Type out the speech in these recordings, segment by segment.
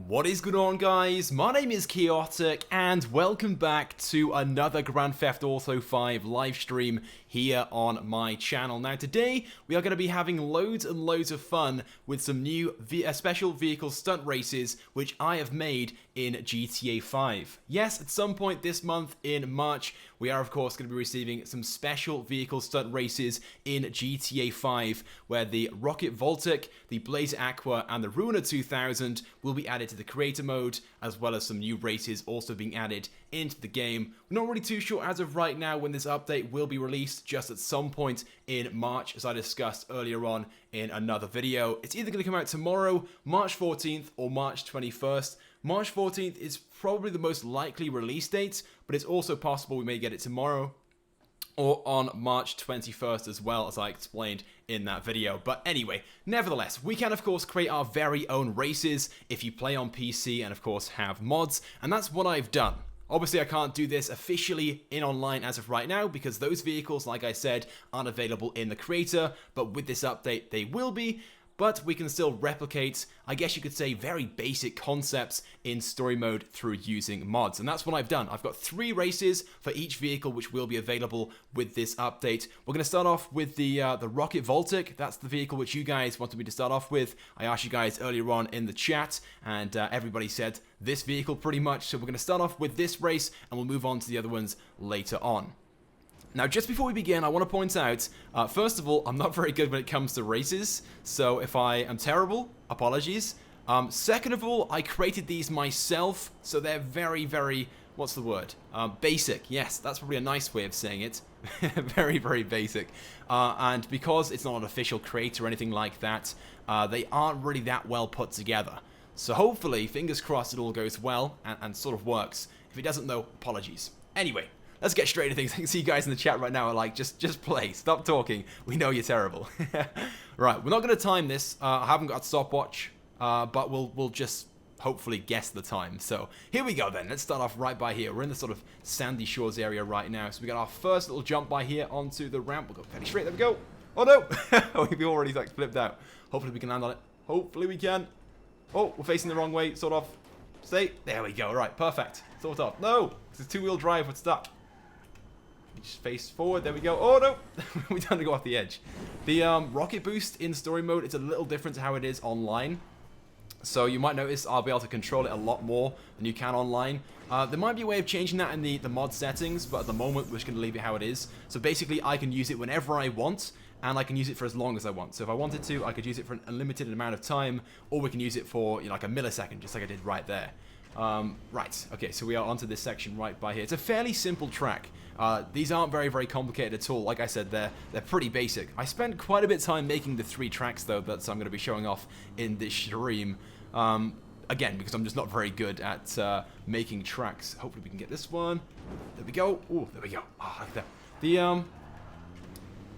What is going on, guys? My name is Chaotic and welcome back to another Grand Theft Auto 5 live stream here on my channel. Now today we are going to be having loads and loads of fun with some new special vehicle stunt races which I have made in GTA 5. Yes, at some point this month in March we are of course going to be receiving some special vehicle stunt races in GTA 5 where the Rocket Voltic, the Blazer Aqua and the Ruiner 2000 will be added to the creator mode, as well as some new races also being added into the game. We're not really too sure as of right now when this update will be released, just at some point in March, as I discussed earlier on in another video. It's either going to come out tomorrow, March 14th, or March 21st. March 14th is probably the most likely release date, but it's also possible we may get it tomorrow or on March 21st as well, as I explained in that video. But anyway, nevertheless, we can of course create our very own races if you play on PC and of course have mods, and that's what I've done. Obviously, I can't do this officially in online as of right now because those vehicles, like I said, aren't available in the creator, but with this update they will be. But we can still replicate, I guess you could say, very basic concepts in story mode through using mods. And that's what I've done. I've got 3 races for each vehicle which will be available with this update. We're going to start off with the Rocket Voltic. That's the vehicle which you guys wanted me to start off with. I asked you guys earlier on in the chat, and everybody said this vehicle pretty much. So we're going to start off with this race, and we'll move on to the other ones later on. Now, just before we begin, I want to point out, first of all, I'm not very good when it comes to races, so if I am terrible, apologies. Second of all, I created these myself, so they're very, very, what's the word? Basic. Yes, that's probably a nice way of saying it. Very, very basic. And because it's not an official creator or anything like that, they aren't really that well put together. So hopefully, fingers crossed, it all goes well and sort of works. If it doesn't, though, apologies. Anyway. Let's get straight into things. I can see you guys in the chat right now are like, just play. Stop talking. We know you're terrible. Right, we're not going to time this. I haven't got a stopwatch, but we'll just hopefully guess the time. So here we go then. Let's start off right by here. We're in the sort of Sandy Shores area right now. So we got our first little jump by here onto the ramp. We'll go fairly straight. There we go. Oh no! We've already like flipped out. Hopefully we can land on it. Hopefully we can. Oh, we're facing the wrong way. Sort of. Stay. There we go. Right, perfect. Sort of. No! It's a two-wheel drive. We're stuck. Just face forward, there we go. Oh no, we don't go off the edge. The rocket boost in story mode, it's a little different to how it is online. So you might notice I'll be able to control it a lot more than you can online. There might be a way of changing that in the mod settings, but at the moment we're just going to leave it how it is. So basically I can use it whenever I want, and I can use it for as long as I want. So if I wanted to, I could use it for an unlimited amount of time, or we can use it for, you know, like a millisecond, just like I did right there. Right, okay, so we are onto this section right by here. It's a fairly simple track. These aren't very, very complicated at all. Like I said, they're pretty basic. I spent quite a bit of time making the 3 tracks, though, that I'm going to be showing off in this stream. Again, because I'm just not very good at making tracks. Hopefully we can get this one. There we go. Oh, there we go. Oh, like that.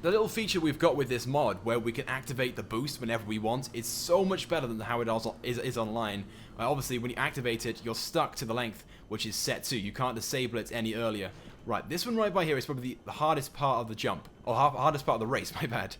The little feature we've got with this mod, where we can activate the boost whenever we want, is so much better than how it is online. Obviously, when you activate it, you're stuck to the length, which is set to. You can't disable it any earlier. Right, this one right by here is probably the hardest part of the jump, or hardest part of the race, my bad.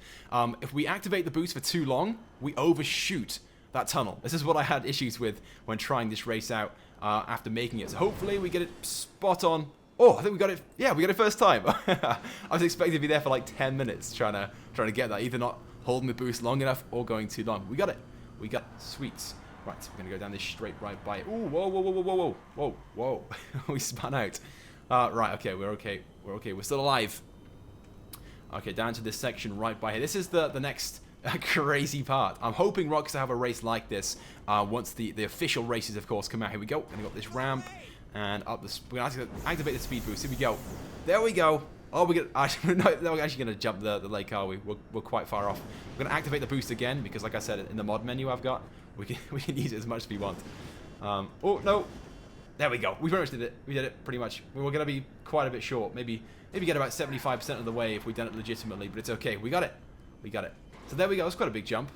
If we activate the boost for too long, we overshoot that tunnel. This is what I had issues with when trying this race out after making it. So hopefully we get it spot on. Oh, I think we got it. Yeah, we got it first time. I was expecting to be there for like 10 minutes trying to get that, either not holding the boost long enough or going too long. We got it. We got it. Sweet. Right, we're gonna go down this straight right by it. Ooh, whoa, whoa, whoa, whoa, whoa, whoa, whoa, whoa. We spun out. Right, okay, we're okay. We're okay. We're still alive. Okay, down to this section right by here. This is the next crazy part. I'm hoping Rockstar have a race like this once the official races, of course, come out. Here we go. Gonna go up this ramp and up this. We're gonna activate the speed boost. Here we go. There we go. Oh, we're actually gonna jump the lake, are we? We're quite far off. We're gonna activate the boost again because, like I said, in the mod menu I've got, we can use it as much as we want. Oh no. There we go. We pretty much did it. We did it pretty much. We were going to be quite a bit short. Maybe get about 75% of the way if we'd done it legitimately, but it's okay. We got it. We got it. So there we go. It's quite a big jump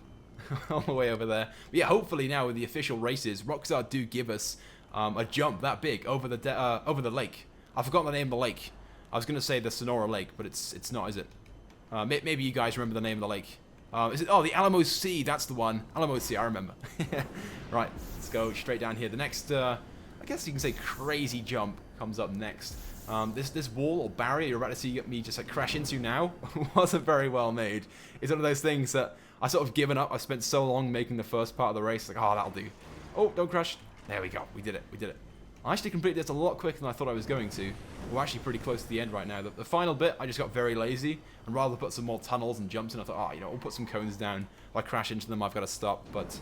all the way over there. But yeah, hopefully now with the official races, Rockstar do give us a jump that big over the lake. I've forgotten the name of the lake. I was going to say the Sonora Lake, but it's not, is it? Maybe you guys remember the name of the lake. Is it? Oh, the Alamo Sea. That's the one. Alamo Sea. I remember. Right. Let's go straight down here. The next, I guess you can say, crazy jump comes up next. This wall or barrier you're about to see me just like crash into now wasn't very well made. It's one of those things that I sort of given up. I spent so long making the first part of the race. Like, oh, that'll do. Oh, don't crash. There we go. We did it. We did it. I actually completed this a lot quicker than I thought I was going to. We're actually pretty close to the end right now. The final bit, I just got very lazy. And rather put some more tunnels and jumps in, I thought, oh, you know, we'll put some cones down. If I crash into them, I've got to stop. But,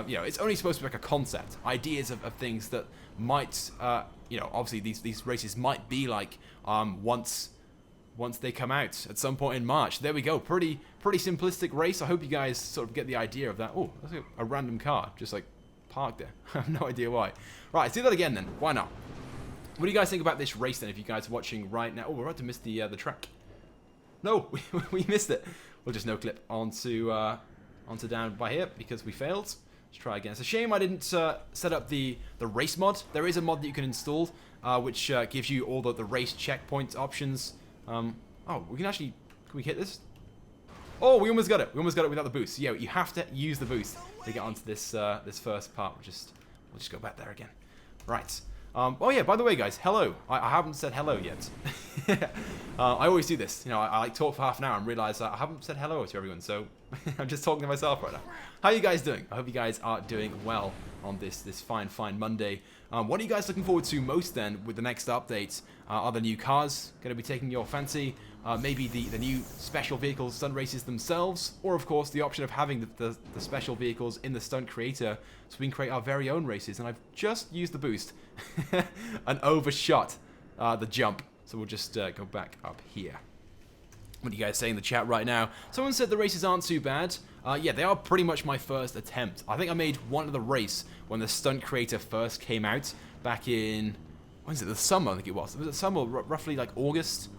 you know, it's only supposed to be like a concept. Ideas of things that might, you know, obviously these races might be like once they come out at some point in March. There we go. Pretty simplistic race. I hope you guys sort of get the idea of that. Oh, that's a random car just like parked there. I have no idea why. Right, let's do that again then. Why not? What do you guys think about this race then, if you guys are watching right now? Oh, we're about to miss the track. No, we missed it. We'll just no clip onto down by here because we failed. Let's try again. It's a shame I didn't set up the race mod. There is a mod that you can install which gives you all the race checkpoint options. Oh, we can actually... Can we hit this? Oh, we almost got it. We almost got it without the boost. So, yeah, you have to use the boost to get onto this this first part. We'll just go back there again. Right. Oh yeah, by the way, guys, hello. I haven't said hello yet. I always do this. You know, I like talk for half an hour and realize I haven't said hello to everyone. So I'm just talking to myself right now. How are you guys doing? I hope you guys are doing well on this fine Monday. What are you guys looking forward to most then with the next update? Are the new cars going to be taking your fancy? Maybe the new special vehicles stunt races themselves, or of course the option of having the special vehicles in the stunt creator so we can create our very own races. And I've just used the boost and overshot the jump, so we'll just go back up here. What do you guys say in the chat right now? Someone said the races aren't too bad. Yeah, they are pretty much my first attempt. I think I made one of the race when the stunt creator first came out back in, when is it, the summer I think it was. It was the summer, roughly like August.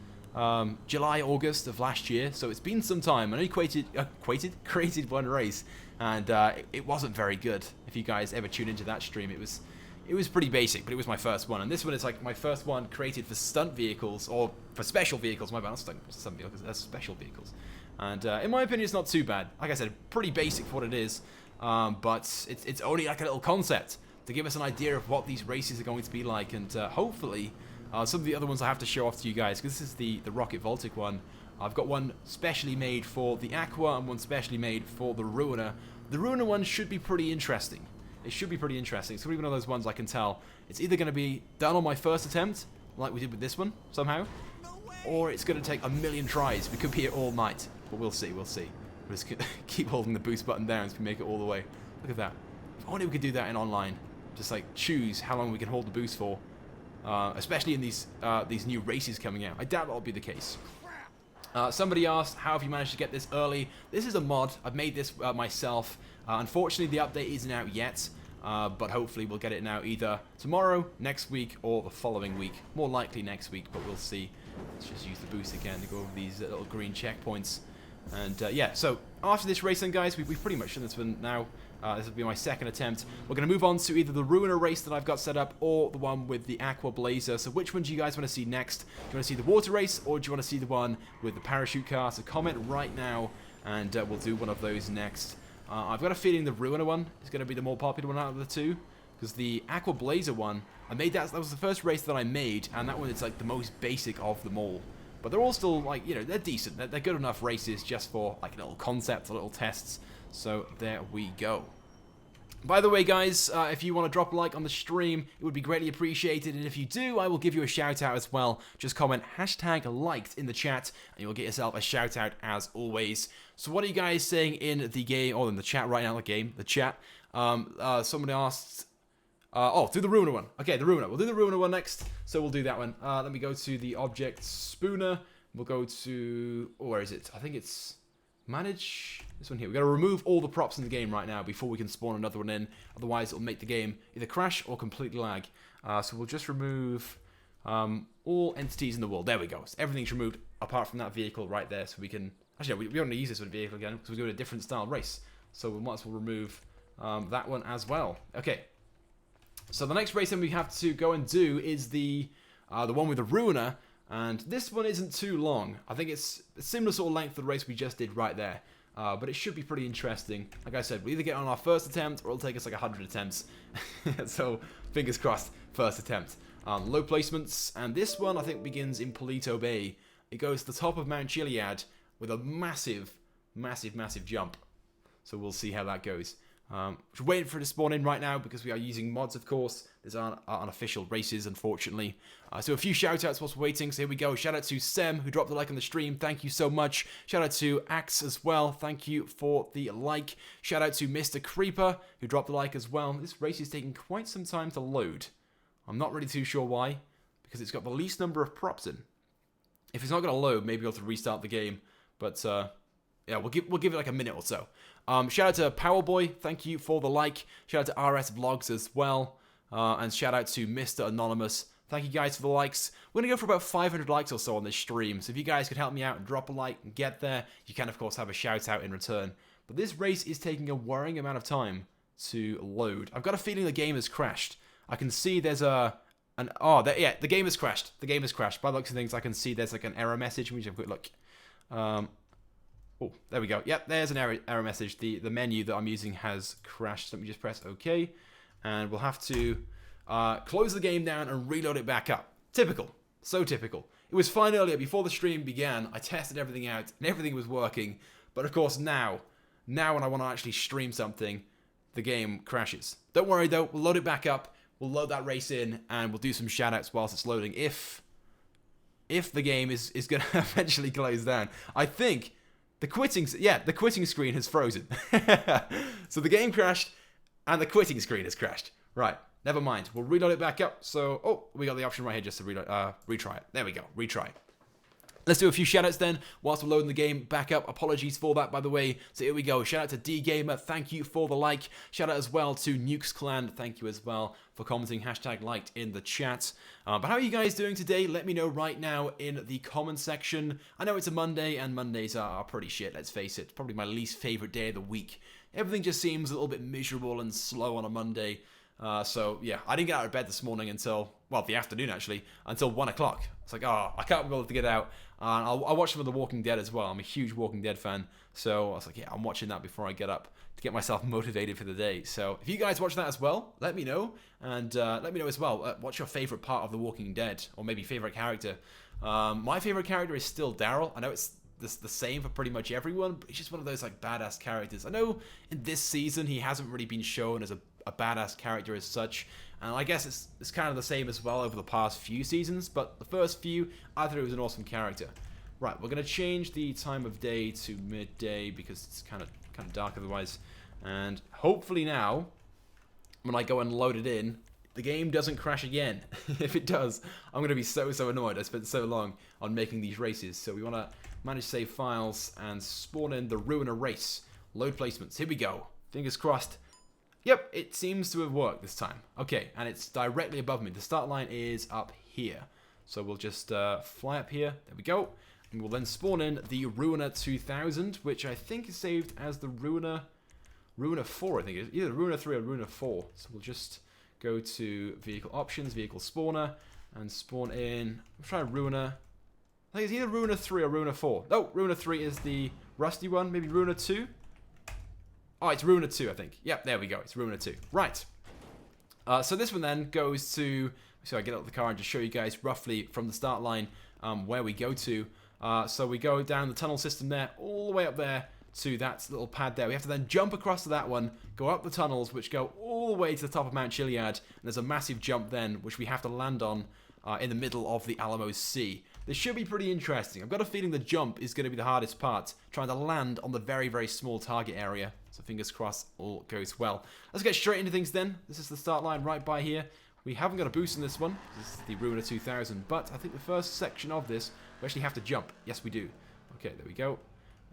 July, August of last year, so it's been some time. I only created one race, and it wasn't very good. If you guys ever tune into that stream, it was pretty basic, but it was my first one. And this one is like my first one created for stunt vehicles, or for special vehicles. My bad, not stunt vehicles, that's special vehicles. And in my opinion, it's not too bad. Like I said, pretty basic for what it is, but it's only like a little concept to give us an idea of what these races are going to be like, and hopefully. Some of the other ones I have to show off to you guys, because this is the rocket voltic one. I've got one specially made for the Aqua and one specially made for the Ruiner. The Ruiner one should be pretty interesting. It should be pretty interesting. It's going to be one of those ones I can tell. It's either going to be done on my first attempt, like we did with this one, somehow, or it's going to take a million tries. We could be here all night, but we'll see, we'll see. We'll just keep holding the boost button down so we make it all the way. Look at that. If only we could do that in online. Just like choose how long we can hold the boost for. Especially in these new races coming out. I doubt that'll be the case. Somebody asked, how have you managed to get this early? This is a mod. I've made this myself. Unfortunately, the update isn't out yet, but hopefully we'll get it now either tomorrow, next week, or the following week. More likely next week, but we'll see. Let's just use the boost again to go over these little green checkpoints. And yeah, so after this race then, guys, we've pretty much done this one now. This will be my second attempt. We're going to move on to either the Ruiner race that I've got set up or the one with the Aqua Blazer. So which one do you guys want to see next? Do you want to see the water race or do you want to see the one with the parachute car? So comment right now and we'll do one of those next. I've got a feeling the Ruiner one is going to be the more popular one out of the two, because the Aqua Blazer one, I made that was the first race that I made, and that one is like the most basic of them all. But they're all still, like, you know, they're decent. They're good enough races just for, like, little concepts, little tests. So, there we go. By the way, guys, if you want to drop a like on the stream, it would be greatly appreciated. And if you do, I will give you a shout-out as well. Just comment #liked in the chat, and you'll get yourself a shout-out as always. So, what are you guys saying in the game, or in the chat right now, the chat? Somebody asked... oh, do the Ruiner one. Okay, the Ruiner. We'll do the Ruiner one next, so we'll do that one. Let me go to the object spooner. We'll go to... Oh, where is it? I think it's... Manage... This one here. We've got to remove all the props in the game right now before we can spawn another one in. Otherwise, it'll make the game either crash or completely lag. So we'll just remove all entities in the world. There we go. So everything's removed apart from that vehicle right there. So we can... Actually, we don't want to use this with a vehicle again because we're doing a different style race. So we might as well remove that one as well. Okay. So the next race then we have to go and do is the one with the Ruiner, and this one isn't too long. I think it's a similar sort of length to the race we just did right there. But it should be pretty interesting. Like I said, we'll either get on our first attempt or it'll take us like 100 attempts. So, fingers crossed, first attempt. Low placements, and this one I think begins in Polito Bay. It goes to the top of Mount Chiliad with a massive, massive, massive jump. So we'll see how that goes. We're waiting for it to spawn in right now because we are using mods, of course. These aren't unofficial races, unfortunately. So a few shout-outs whilst we're waiting. So here we go. Shout-out to Sem, who dropped a like on the stream. Thank you so much. Shout-out to Axe as well. Thank you for the like. Shout-out to Mr. Creeper, who dropped a like as well. This race is taking quite some time to load. I'm not really too sure why, because it's got the least number of props in. If it's not going to load, maybe we'll have to restart the game. But, yeah, we'll give it like a minute or so. Shout out to Powerboy, thank you for the like. Shout out to RS Vlogs as well. And shout out to Mr. Anonymous. Thank you guys for the likes. We're going to go for about 500 likes or so on this stream. So if you guys could help me out and drop a like and get there, you can of course have a shout out in return. But this race is taking a worrying amount of time to load. I've got a feeling the game has crashed. I can see there's the game has crashed. The game has crashed. By the looks of things, I can see there's like an error message. Let me just have a quick look. Oh, there we go. Yep, there's an error message. The menu that I'm using has crashed. Let me just press OK. And we'll have to close the game down and reload it back up. Typical. So typical. It was fine earlier. Before the stream began, I tested everything out and everything was working. But of course now when I want to actually stream something, the game crashes. Don't worry though. We'll load it back up. We'll load that race in and we'll do some shoutouts whilst it's loading. If the game is going to eventually close down. I think... the quitting screen has frozen. So the game crashed, and the quitting screen has crashed. Right, never mind. We'll reload it back up. So, oh, we got the option right here just to retry it. There we go, retry. Let's do a few shoutouts then, whilst we're loading the game back up. Apologies for that, by the way. So here we go. Shout out to D-Gamer, thank you for the like. Shout out as well to Nukes Clan, thank you as well for commenting #liked in the chat. But how are you guys doing today? Let me know right now in the comment section. I know it's a Monday, and Mondays are pretty shit, let's face it. Probably my least favorite day of the week. Everything just seems a little bit miserable and slow on a Monday. So, yeah, I didn't get out of bed this morning until, well, the afternoon, actually, until 1 o'clock. It's like, oh, I can't be able to get out. I watched some of The Walking Dead as well. I'm a huge Walking Dead fan. So I was like, yeah, I'm watching that before I get up to get myself motivated for the day. So if you guys watch that as well, let me know. And let me know as well, what's your favorite part of The Walking Dead? Or maybe favorite character? My favorite character is still Daryl. I know it's the same for pretty much everyone, but he's just one of those like badass characters. I know in this season he hasn't really been shown as a badass character as such, and I guess it's kind of the same as well over the past few seasons, but the first few I thought it was an awesome character. Right, we're gonna change the time of day to midday because it's kind of dark otherwise, and hopefully now when I go and load it in, the game doesn't crash again. If it does, I'm gonna be so annoyed. I spent so long on making these races. So we want to manage save files and spawn in the Ruiner race. Load placements. Here we go. Fingers crossed. Yep, it seems to have worked this time. Okay, and it's directly above me. The start line is up here. So we'll just fly up here. There we go. And we'll then spawn in the Ruiner 2000, which I think is saved as the Ruiner 4, I think it is. Either Ruiner 3 or Ruiner 4. So we'll just go to Vehicle Options, Vehicle Spawner, and spawn in... I'm trying Ruiner... I think it's either Ruiner 3 or Ruiner 4. Oh, Ruiner 3 is the rusty one. Maybe Ruiner 2? Oh, it's Ruiner 2, I think. Yep, there we go. It's Ruiner 2. Right. So this one then goes to... So I get out of the car and just show you guys roughly from the start line where we go to. So we go down the tunnel system there, all the way up there to that little pad there. We have to then jump across to that one, go up the tunnels, which go all the way to the top of Mount Chiliad, and there's a massive jump then, which we have to land on in the middle of the Alamo Sea. This should be pretty interesting. I've got a feeling the jump is going to be the hardest part, trying to land on the very, very small target area. So fingers crossed all goes well. Let's get straight into things then. This is the start line right by here. We haven't got a boost in this one. This is the Ruiner 2000, but I think the first section of this, we actually have to jump. Yes, we do. Okay, there we go.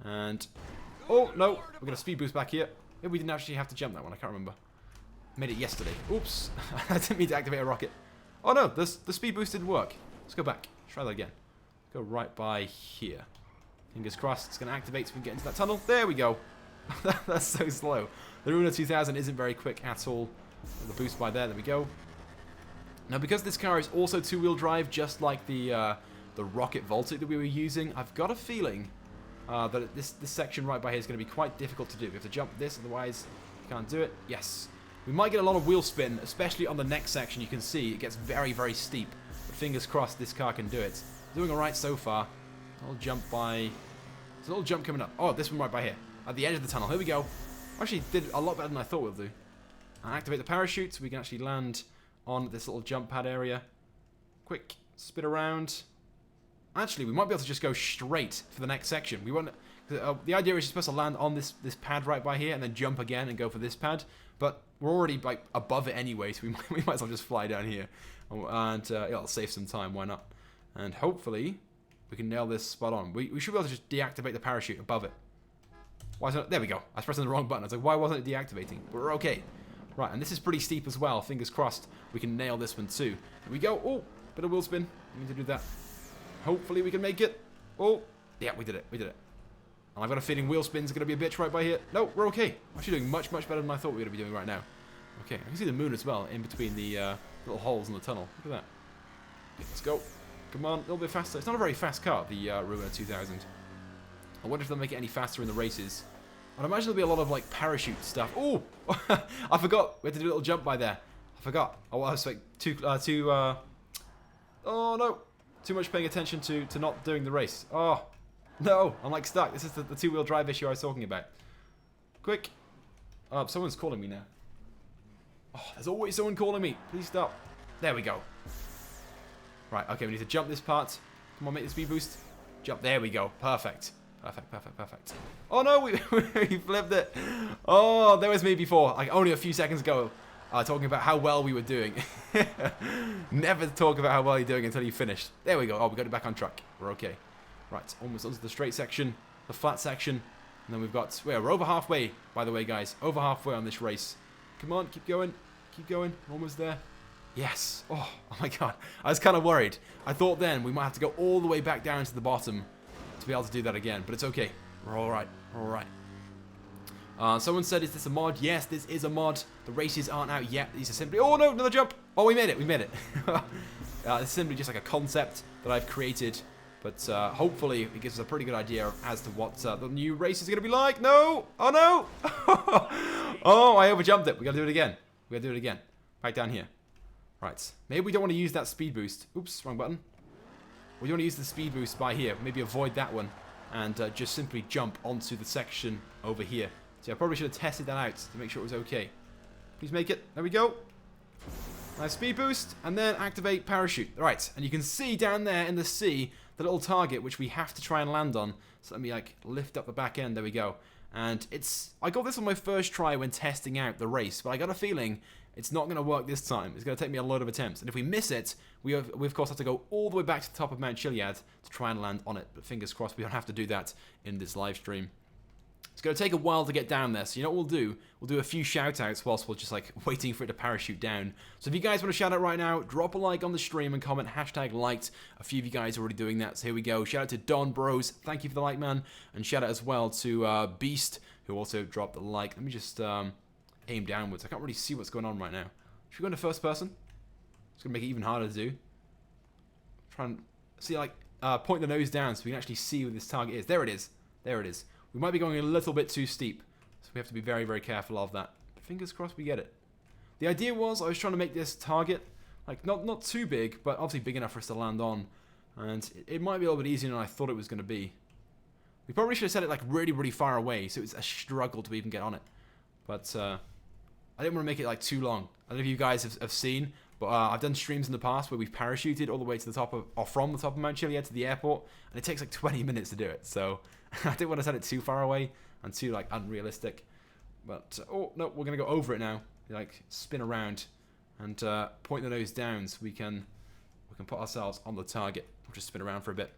And... oh, no. We're going to speed boost back here. Maybe we didn't actually have to jump that one. I can't remember. Made it yesterday. Oops. I didn't mean to activate a rocket. Oh, no. The speed boost didn't work. Let's go back. Try that again. Go right by here. Fingers crossed. It's going to activate so we can get into that tunnel. There we go. That's so slow. The Ruiner 2000 isn't very quick at all. The boost by there. There we go. Now, because this car is also two-wheel drive, just like the rocket voltic that we were using, I've got a feeling that this section right by here is going to be quite difficult to do. We have to jump this, otherwise you can't do it. Yes. We might get a lot of wheel spin, especially on the next section. You can see it gets very, very steep. But fingers crossed this car can do it. Doing alright so far. A little jump by... There's a little jump coming up. Oh, this one right by here. At the edge of the tunnel. Here we go. Actually did a lot better than I thought we'll do. Activate the parachute so we can actually land on this little jump pad area. Quick spin around. Actually, we might be able to just go straight for the next section. We want the idea is you're supposed to land on this pad right by here and then jump again and go for this pad. But we're already like above it anyway, so we might as well just fly down here and it'll save some time. Why not? And hopefully we can nail this spot on. We should be able to just deactivate the parachute above it. Why isn't it? There we go. I was pressing the wrong button. I was like, why wasn't it deactivating? But we're okay. Right, and this is pretty steep as well. Fingers crossed we can nail this one too. Here we go. Oh, bit of wheel spin. We need to do that. Hopefully we can make it. Oh, yeah, we did it. We did it. And I've got a feeling wheel spin's going to be a bitch right by here. No, we're okay. We're actually doing much, much better than I thought we were going to be doing right now. Okay, I can see the moon as well in between the little holes in the tunnel. Look at that. Okay, let's go. Come on, a little bit faster. It's not a very fast car, the Ruiner 2000. I wonder if they'll make it any faster in the races. I'd imagine there'll be a lot of, like, parachute stuff. Oh! I forgot. We had to do a little jump by there. I forgot. Oh, I was, like, oh, no. Too much paying attention to not doing the race. Oh, no. I'm, like, stuck. This is the two-wheel drive issue I was talking about. Quick. Someone's calling me now. Oh, there's always someone calling me. Please stop. There we go. Right, okay, we need to jump this part. Come on, make the speed boost. Jump. There we go. Perfect. Perfect, perfect, perfect. Oh no, we flipped it. Oh, there was me before, like only a few seconds ago, talking about how well we were doing. Never talk about how well you're doing until you finish. There we go. Oh, we got it back on track. We're okay. Right, almost onto the straight section, the flat section, and then we've got. We're over halfway, by the way, guys. Over halfway on this race. Come on, keep going, keep going. Almost there. Yes. Oh my God. I was kind of worried. I thought then we might have to go all the way back down to the bottom to be able to do that again, but it's okay. We're alright. We're alright. Someone said, is this a mod? Yes, this is a mod. The races aren't out yet. These are simply... Oh, no, another jump. Oh, we made it. We made it. It's simply just like a concept that I've created, but hopefully it gives us a pretty good idea as to what the new race is going to be like. No. Oh, no. Oh, I overjumped it. We got to do it again. We got to do it again. Back down here. Right. Maybe we don't want to use that speed boost. Oops, wrong button. We don't want to use the speed boost by here. Maybe avoid that one and just simply jump onto the section over here. So I probably should have tested that out to make sure it was okay. Please make it. There we go. Nice speed boost and then activate parachute. Right, and you can see down there in the sea the little target which we have to try and land on. So let me like lift up the back end. There we go. And I got this on my first try when testing out the race, but I got a feeling it's not going to work this time. It's going to take me a load of attempts. And if we miss it, we of course have to go all the way back to the top of Mount Chiliad to try and land on it. But fingers crossed we don't have to do that in this live stream. It's going to take a while to get down there. So you know what we'll do? We'll do a few shout outs whilst we're just like waiting for it to parachute down. So if you guys want to shout out right now, drop a like on the stream and comment #liked. A few of you guys are already doing that. So here we go. Shout out to Don Bros. Thank you for the like, man. And shout out as well to Beast, who also dropped a like. Let me just... aim downwards. I can't really see what's going on right now. Should we go into first person? It's going to make it even harder to do. Try and see, like, point the nose down so we can actually see where this target is. There it is. There it is. We might be going a little bit too steep, so we have to be very, very careful of that. But fingers crossed we get it. The idea was I was trying to make this target, like, not too big, but obviously big enough for us to land on. And it might be a little bit easier than I thought it was going to be. We probably should have set it, like, really, really far away, so it's a struggle to even get on it. But, I didn't want to make it like too long. I don't know if you guys have seen, but I've done streams in the past where we've parachuted all the way to the top of, or from the top of Mount Chiliad to the airport, and it takes like 20 minutes to do it. So I didn't want to set it too far away and too like unrealistic. But oh no, we're gonna go over it now. Like spin around and point the nose down so we can put ourselves on the target. We'll just spin around for a bit.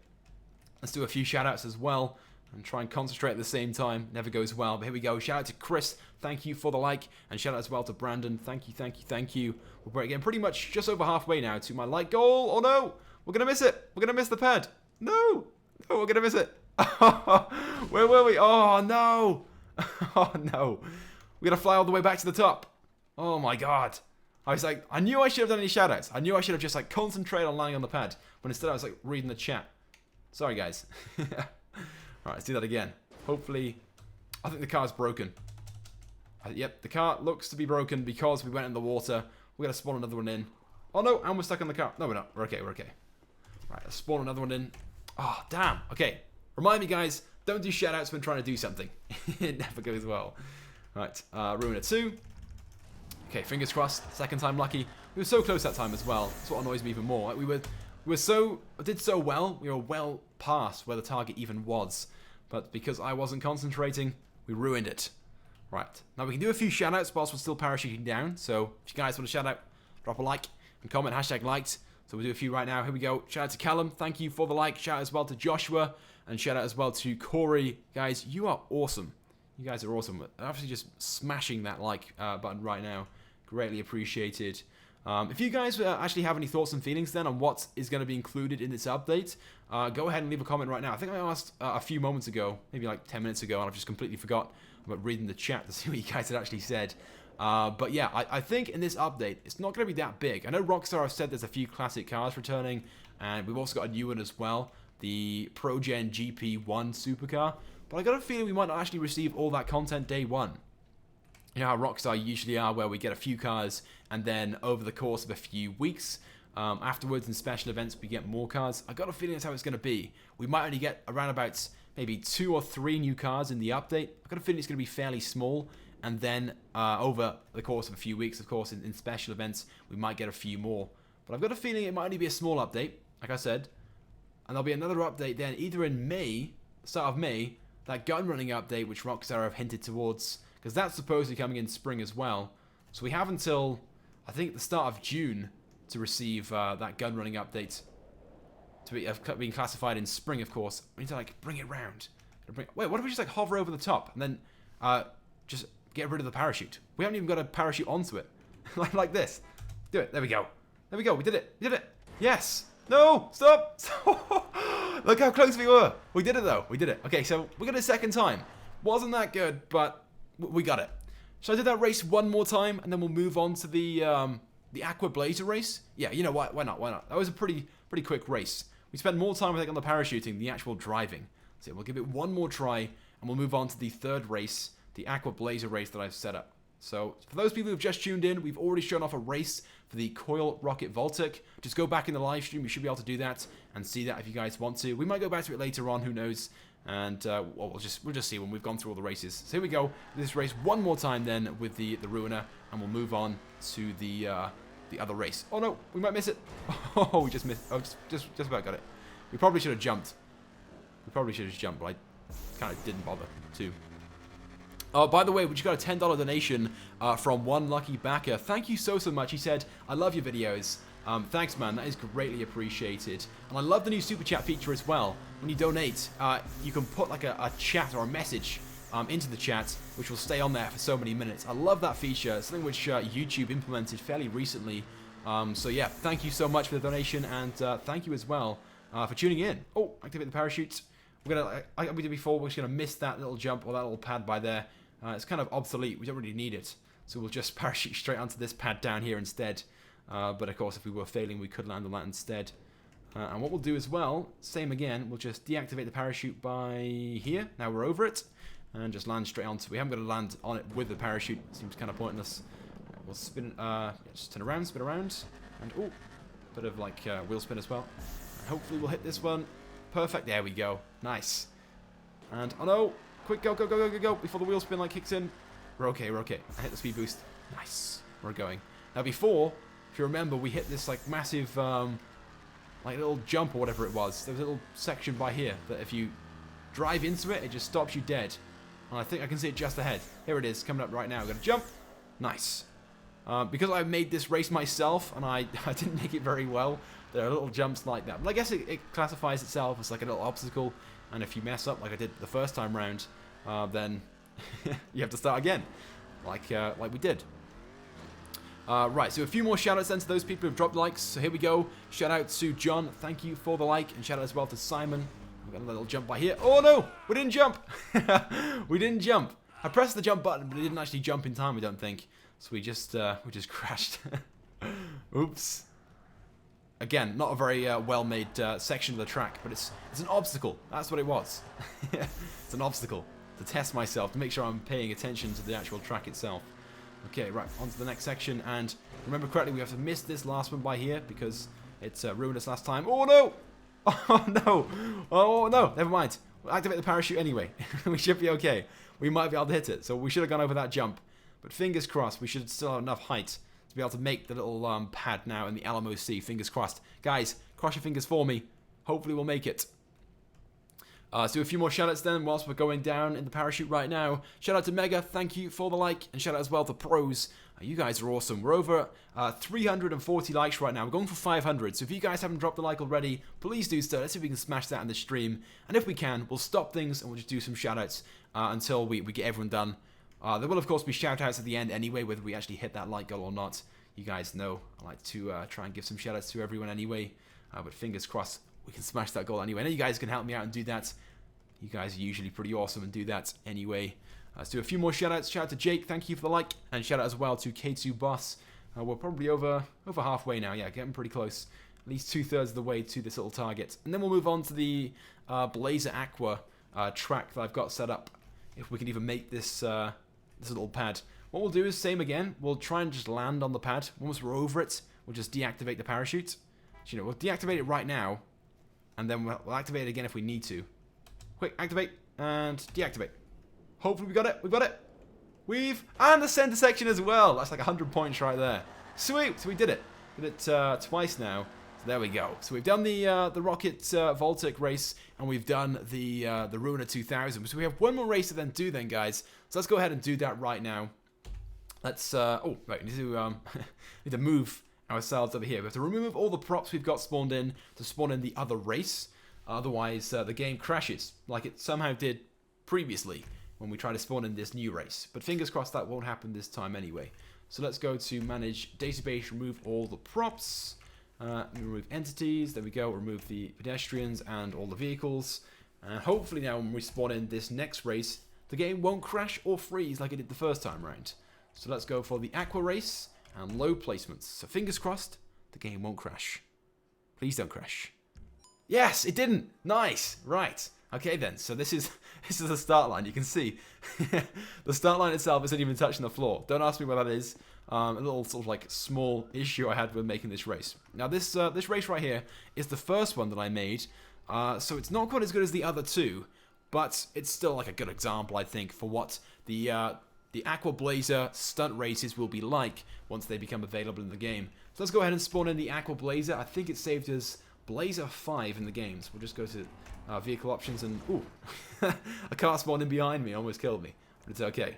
Let's do a few shout outs as well. And try and concentrate at the same time. Never goes well. But here we go. Shout out to Chris. Thank you for the like. And shout out as well to Brandon. Thank you, thank you, thank you. We're getting pretty much just over halfway now to my like goal. Oh no! We're going to miss it. We're going to miss the pad. No! No, we're going to miss it. Where were we? Oh no! Oh no. We're going to fly all the way back to the top. Oh my God. I was like, I knew I should have done any shout outs. I knew I should have just like concentrated on landing on the pad. But instead I was like reading the chat. Sorry guys. Alright, let's do that again. Hopefully, I think the car's broken. Yep, the car looks to be broken because we went in the water. We're going to spawn another one in. Oh no, and we're stuck in the car. No, we're not. We're okay, we're okay. Right, let's spawn another one in. Oh, damn. Okay, remind me, guys, don't do shoutouts when trying to do something. It never goes well. Right, Ruiner 2. Okay, fingers crossed. Second time lucky. We were so close that time as well. That's what annoys me even more. Like, we did so well. We were well past where the target even was. But because I wasn't concentrating, we ruined it. Right, now we can do a few shoutouts whilst we're still parachuting down. So if you guys want to shout out, drop a like and comment, hashtag liked. So we'll do a few right now. Here we go. Shout out to Callum. Thank you for the like. Shout out as well to Joshua. And shout out as well to Corey. Guys, you are awesome. You guys are awesome. Obviously just smashing that like button right now. Greatly appreciated. If you guys actually have any thoughts and feelings then on what is going to be included in this update, go ahead and leave a comment right now. I think I asked a few moments ago, maybe like 10 minutes ago, and I've just completely forgot about reading the chat to see what you guys had actually said. But yeah, I think in this update, it's not going to be that big. I know Rockstar have said there's a few classic cars returning, and we've also got a new one as well, the ProGen GP1 supercar. But I got a feeling we might not actually receive all that content day one. You know how Rockstar usually are, where we get a few cars, and then over the course of a few weeks, afterwards in special events, we get more cars. I got a feeling that's how it's going to be. We might only get around about maybe 2 or 3 new cars in the update. I got a feeling it's going to be fairly small, and then over the course of a few weeks, of course, in special events, we might get a few more. But I've got a feeling it might only be a small update, like I said, and there'll be another update then, either in May, start of May, that gun running update, which Rockstar have hinted towards, because that's supposedly coming in spring as well. So we have until, I think, the start of June to receive that gun running update. To be being classified in spring, of course. We need to like bring it round. Wait, what if we just like hover over the top and then just get rid of the parachute? We haven't even got a parachute onto it. like this. Do it. There we go. There we go. We did it. We did it. Yes. No. Stop. Look how close we were. We did it though. We did it. Okay, so we got it a second time. Wasn't that good, but we got it. Shall I do that race one more time, and then we'll move on to the Aqua Blazer race? Yeah, you know what? Why not? Why not? That was a pretty quick race. We spent more time, I think, on the parachuting than the actual driving. So we'll give it one more try, and we'll move on to the third race, the Aqua Blazer race that I've set up. So for those people who've just tuned in, we've already shown off a race for the Coil Rocket Voltic. Just go back in the live stream. You should be able to do that and see that if you guys want to. We might go back to it later on. Who knows? And well, we'll just see when we've gone through all the races. So here we go. This race one more time then with the Ruiner, and we'll move on to the other race. Oh no, we might miss it. Oh, we just missed. Oh, just about got it. We probably should have jumped. We probably should have just jumped, but I kind of didn't bother to. Oh, by the way, we just got a $10 donation from one lucky backer. Thank you so much. He said, "I love your videos." Thanks, man. That is greatly appreciated. And I love the new super chat feature as well. When you donate, you can put like a chat or a message into the chat, which will stay on there for so many minutes. I love that feature. It's something which YouTube implemented fairly recently. So yeah, thank you so much for the donation, and thank you as well for tuning in. Oh, activate the parachute. We're gonna, like we did before, we're just gonna miss that little jump or that little pad by there. It's kind of obsolete. We don't really need it, so we'll just parachute straight onto this pad down here instead. But of course, if we were failing, we could land on that instead. And what we'll do as well, same again, we'll just deactivate the parachute by here. Now we're over it, and just land straight onto it. We haven't got to land on it with the parachute. Seems kind of pointless. We'll spin, just turn around, spin around, and oh, bit of like wheel spin as well. And hopefully we'll hit this one. Perfect. There we go. Nice. And oh no, quick, go, go, go, go, go, go! Before the wheel spin like kicks in. We're okay. We're okay. I hit the speed boost. Nice. We're going. Now before, if you remember, we hit this like massive, like little jump or whatever it was. There was a little section by here that if you drive into it, it just stops you dead. And I think I can see it just ahead. Here it is, coming up right now. We're gonna jump. Nice. Because I made this race myself and I didn't make it very well, there are little jumps like that. But I guess it classifies itself as like a little obstacle, and if you mess up like I did the first time round, then you have to start again, like we did. Right, so a few more shoutouts then to those people who've dropped likes. So here we go. Shout out to John, thank you for the like, and shout out as well to Simon. We've got a little jump by here. Oh no, we didn't jump. We didn't jump. I pressed the jump button, but it didn't actually jump in time, I don't think. So we just crashed. Oops. Again, not a very well-made section of the track, but it's an obstacle. That's what it was. It's an obstacle to test myself, to make sure I'm paying attention to the actual track itself. Okay, right, on to the next section, and remember correctly, we have to miss this last one by here, because it's ruined us last time. Oh, no! Oh, no! Oh, no! Never mind. We'll activate the parachute anyway. We should be okay. We might be able to hit it, so we should have gone over that jump. But fingers crossed, we should still have enough height to be able to make the little pad now in the Alamo Sea. Fingers crossed. Guys, cross your fingers for me. Hopefully we'll make it. Let's do a few more shoutouts then whilst we're going down in the parachute right now. Shout out to Mega, thank you for the like, and shout out as well to Pros. You guys are awesome. We're over 340 likes right now. We're going for 500, so if you guys haven't dropped a like already, please do so. Let's see if we can smash that in the stream. And if we can, we'll stop things and we'll just do some shoutouts until we get everyone done. There will, of course, be shoutouts at the end anyway, whether we actually hit that like goal or not. You guys know I like to try and give some shoutouts to everyone anyway. But fingers crossed, we can smash that goal anyway. I know you guys can help me out and do that. You guys are usually pretty awesome and do that anyway. Let's do a few more shoutouts. Shout out to Jake, thank you for the like. And shout out as well to K2 Boss. We're probably over halfway now. Yeah, getting pretty close. At least 2/3 of the way to this little target. And then we'll move on to the Blazer Aqua track that I've got set up. If we can even make this this little pad. What we'll do is same again. We'll try and just land on the pad. Once we're over it, we'll just deactivate the parachute. So, you know, we'll deactivate it right now. And then we'll activate it again if we need to. Quick, activate and deactivate. Hopefully we got it. We've got it. And the center section as well. That's like 100 points right there. Sweet. So we did it. Did it twice now. So there we go. So we've done the Rocket Voltic race, and we've done the Ruiner 2000. So we have one more race to then do then, guys. So let's go ahead and do that right now. Let's oh right, we need to move ourselves over here. We have to remove all the props we've got spawned in to spawn in the other race. Otherwise, the game crashes, like it somehow did previously when we tried to spawn in this new race. But fingers crossed that won't happen this time anyway. So let's go to Manage Database, remove all the props, remove entities, there we go, remove the pedestrians and all the vehicles. And hopefully now when we spawn in this next race, the game won't crash or freeze like it did the first time round. So let's go for the Aqua race and low placements. So fingers crossed, the game won't crash. Please don't crash. Yes, it didn't. Nice. Right. Okay then. So this is the start line. You can see the start line itself isn't even touching the floor. Don't ask me what that is. A little sort of like small issue I had with making this race. Now this race right here is the first one that I made. So it's not quite as good as the other two, but it's still like a good example, I think, for what the Aqua Blazer stunt races will be like once they become available in the game. So let's go ahead and spawn in the Aqua Blazer. I think it saved us Blazer 5 in the games. We'll just go to vehicle options and ooh, a car spawned in behind me, almost killed me, but it's okay.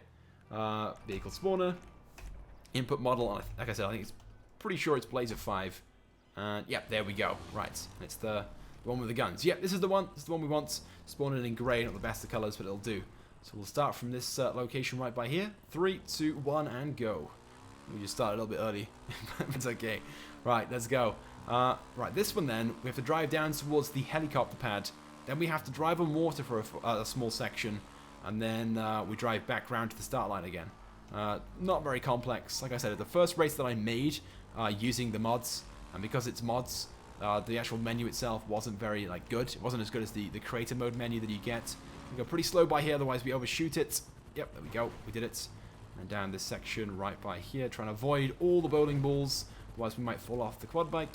Vehicle spawner, input model. Like I said, I think it's pretty sure it's Blazer 5. And yep, there we go. Right, it's the one with the guns. Yep, this is the one. This is the one we want. Spawning in grey, not the best of colours, but it'll do. So we'll start from this location right by here. 3, 2, 1, and go. We just started a little bit early, but it's okay. Right, let's go. Right, this one then, we have to drive down towards the helicopter pad. Then we have to drive on water for a small section. And then we drive back round to the start line again. Not very complex. Like I said, the first race that I made using the mods. And because it's mods, the actual menu itself wasn't very good. It wasn't as good as the creator mode menu that you get. We go pretty slow by here, otherwise we overshoot it. Yep, there we go. We did it. And down this section right by here, trying to avoid all the bowling balls. Otherwise we might fall off the quad bike.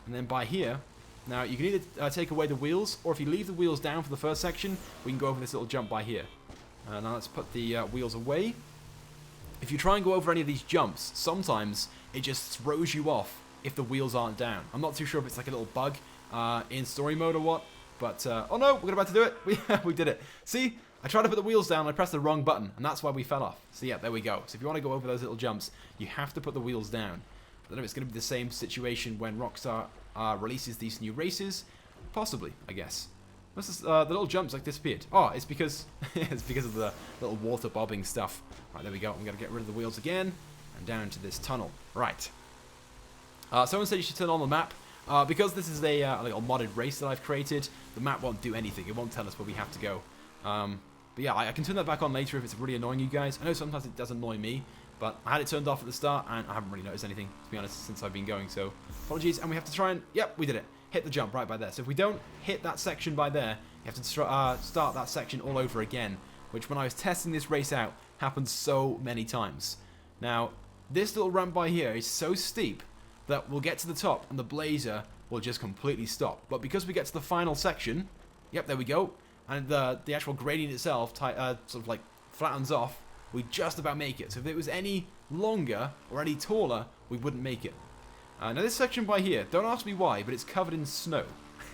And then by here, now you can either take away the wheels, or if you leave the wheels down for the first section, we can go over this little jump by here. Now let's put the wheels away. If you try and go over any of these jumps, sometimes it just throws you off if the wheels aren't down. I'm not too sure if it's like a little bug in story mode or what, but oh no, we're about to do it. We did it. See, I tried to put the wheels down, I pressed the wrong button, and that's why we fell off. So yeah, there we go. So if you want to go over those little jumps, you have to put the wheels down. I don't know if it's going to be the same situation when Rockstar releases these new races. Possibly, I guess. What's this, the little jumps disappeared. Oh, it's because it's because of the little water bobbing stuff. Right, there we go. I'm going to get rid of the wheels again and down to this tunnel. Right. Someone said you should turn on the map. Because this is a little modded race that I've created, the map won't do anything. It won't tell us where we have to go. But yeah, I can turn that back on later if it's really annoying you guys. I know sometimes it does annoy me, But I had it turned off at the start, and I haven't really noticed anything, to be honest, since I've been going, so apologies. And we have to try and, yep, we did it. Hit the jump right by there. So if we don't hit that section by there, you have to start that section all over again, which when I was testing this race out, happened so many times. Now, this little ramp by here is so steep that we'll get to the top, and the Blazer will just completely stop. But because we get to the final section, yep, there we go, and the actual gradient itself sort of like flattens off, we just about make it. So if it was any longer or any taller, we wouldn't make it. Now this section by here, don't ask me why, but it's covered in snow.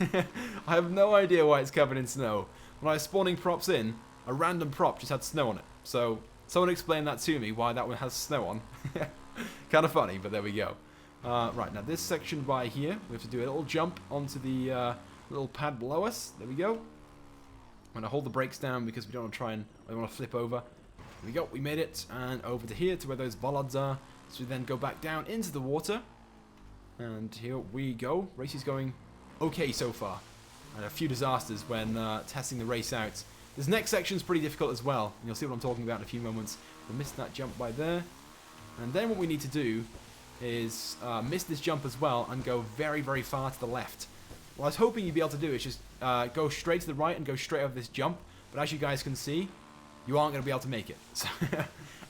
I have no idea why it's covered in snow. When I was spawning props in, a random prop just had snow on it. So someone explained that to me, why that one has snow on. Kind of funny, but there we go. Right, now this section by here, we have to do a little jump onto the little pad below us. There we go. I'm going to hold the brakes down because we don't want to try and we want to flip over. There we go, we made it, and over to here to where those bollards are. So we then go back down into the water. And here we go. Race is going okay so far. And a few disasters when testing the race out. This next section is pretty difficult as well. And you'll see what I'm talking about in a few moments. We missed that jump by there. And then what we need to do is miss this jump as well and go very, very far to the left. What I was hoping you'd be able to do is just go straight to the right and go straight over this jump. But as you guys can see, you aren't going to be able to make it. So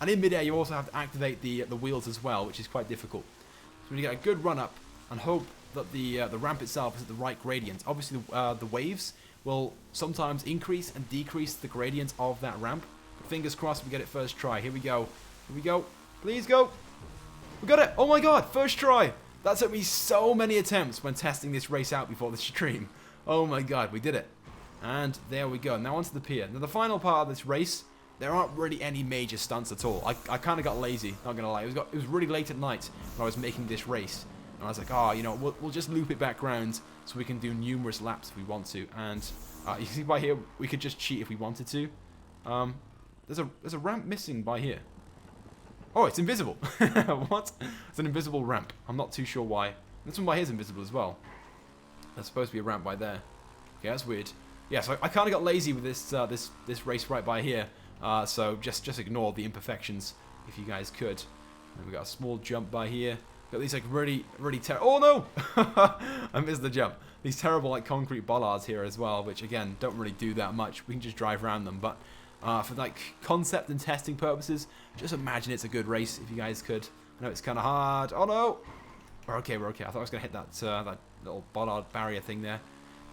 and in midair, you also have to activate the wheels as well, which is quite difficult. So we get a good run up and hope that the ramp itself is at the right gradient. Obviously, the waves will sometimes increase and decrease the gradient of that ramp. But fingers crossed we get it first try. Here we go. Here we go. Please go. We got it. Oh my god, first try. That took me so many attempts when testing this race out before the stream. Oh my god, we did it. And there we go. Now onto the pier. Now the final part of this race, there aren't really any major stunts at all. I kind of got lazy, not going to lie. It was really late at night when I was making this race. And I was like, oh, you know, we'll just loop it back round so we can do numerous laps if we want to. And you see by here, we could just cheat if we wanted to. There's a ramp missing by here. Oh, it's invisible. What? It's an invisible ramp. I'm not too sure why. This one by here is invisible as well. There's supposed to be a ramp by there. Okay, that's weird. Yeah, so I kind of got lazy with this this race right by here. So just ignore the imperfections if you guys could. And we got a small jump by here. Got these like really terrible. Oh no! I missed the jump. These terrible like concrete bollards here as well, which again don't really do that much. We can just drive around them, but for like concept and testing purposes, just imagine it's a good race if you guys could. I know it's kind of hard. Oh no! We're okay. I thought I was gonna hit that that little bollard barrier thing there.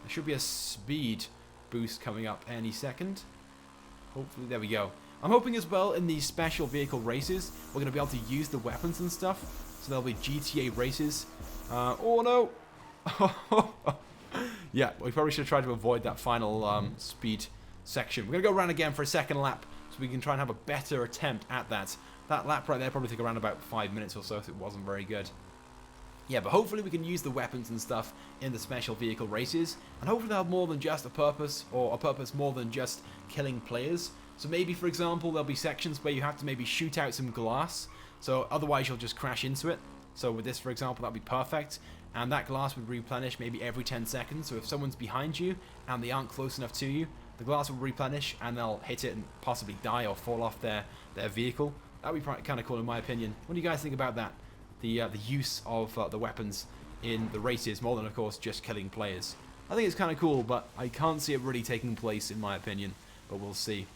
There should be a speed boost coming up any second. Hopefully, there we go. I'm hoping as well in these special vehicle races, we're going to be able to use the weapons and stuff. So there'll be GTA races. Oh no! Yeah, we probably should try to avoid that final speed section. We're going to go around again for a second lap so we can try and have a better attempt at that. That lap right there probably took around about 5 minutes or so if it wasn't very good. Yeah, but hopefully we can use the weapons and stuff in the special vehicle races, and hopefully they'll have more than just a purpose, or a purpose more than just killing players. So maybe, for example, there'll be sections where you have to maybe shoot out some glass, so otherwise you'll just crash into it. So with this, for example, that'd be perfect, and that glass would replenish maybe every 10 seconds, so if someone's behind you and they aren't close enough to you, the glass will replenish and they'll hit it and possibly die or fall off their vehicle. That'd be kind of cool in my opinion. What do you guys think about that? The use of the weapons in the races, more than of course just killing players. I think it's kind of cool, but I can't see it really taking place in my opinion, but we'll see.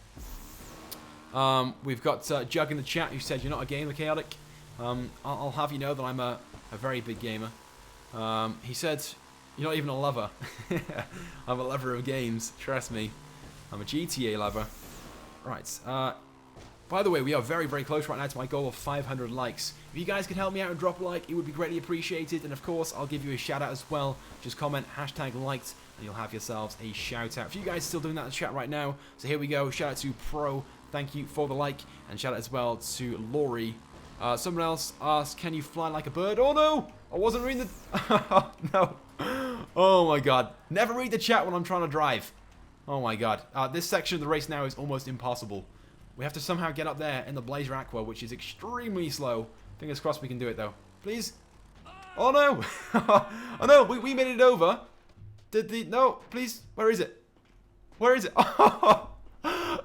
We've got Jug in the chat who said, you're not a gamer, Chaotic. I'll have you know that I'm a very big gamer. He said, you're not even a lover. I'm a lover of games, trust me. I'm a GTA lover. Right, by the way, we are very, very close right now to my goal of 500 likes. If you guys could help me out and drop a like, it would be greatly appreciated. And of course, I'll give you a shout out as well. Just comment #liked and you'll have yourselves a shout out. If you guys are still doing that in the chat right now, so here we go. Shout out to Pro, thank you for the like. And shout out as well to Laurie. Someone else asked, can you fly like a bird? Oh no! I wasn't reading the... No. Oh my god. Never read the chat when I'm trying to drive. Oh my god. This section of the race now is almost impossible. We have to somehow get up there in the Blazer Aqua, which is extremely slow. Fingers crossed we can do it, though. Please? Oh, no! Oh, no! We made it over! No, please? Where is it? Where is it?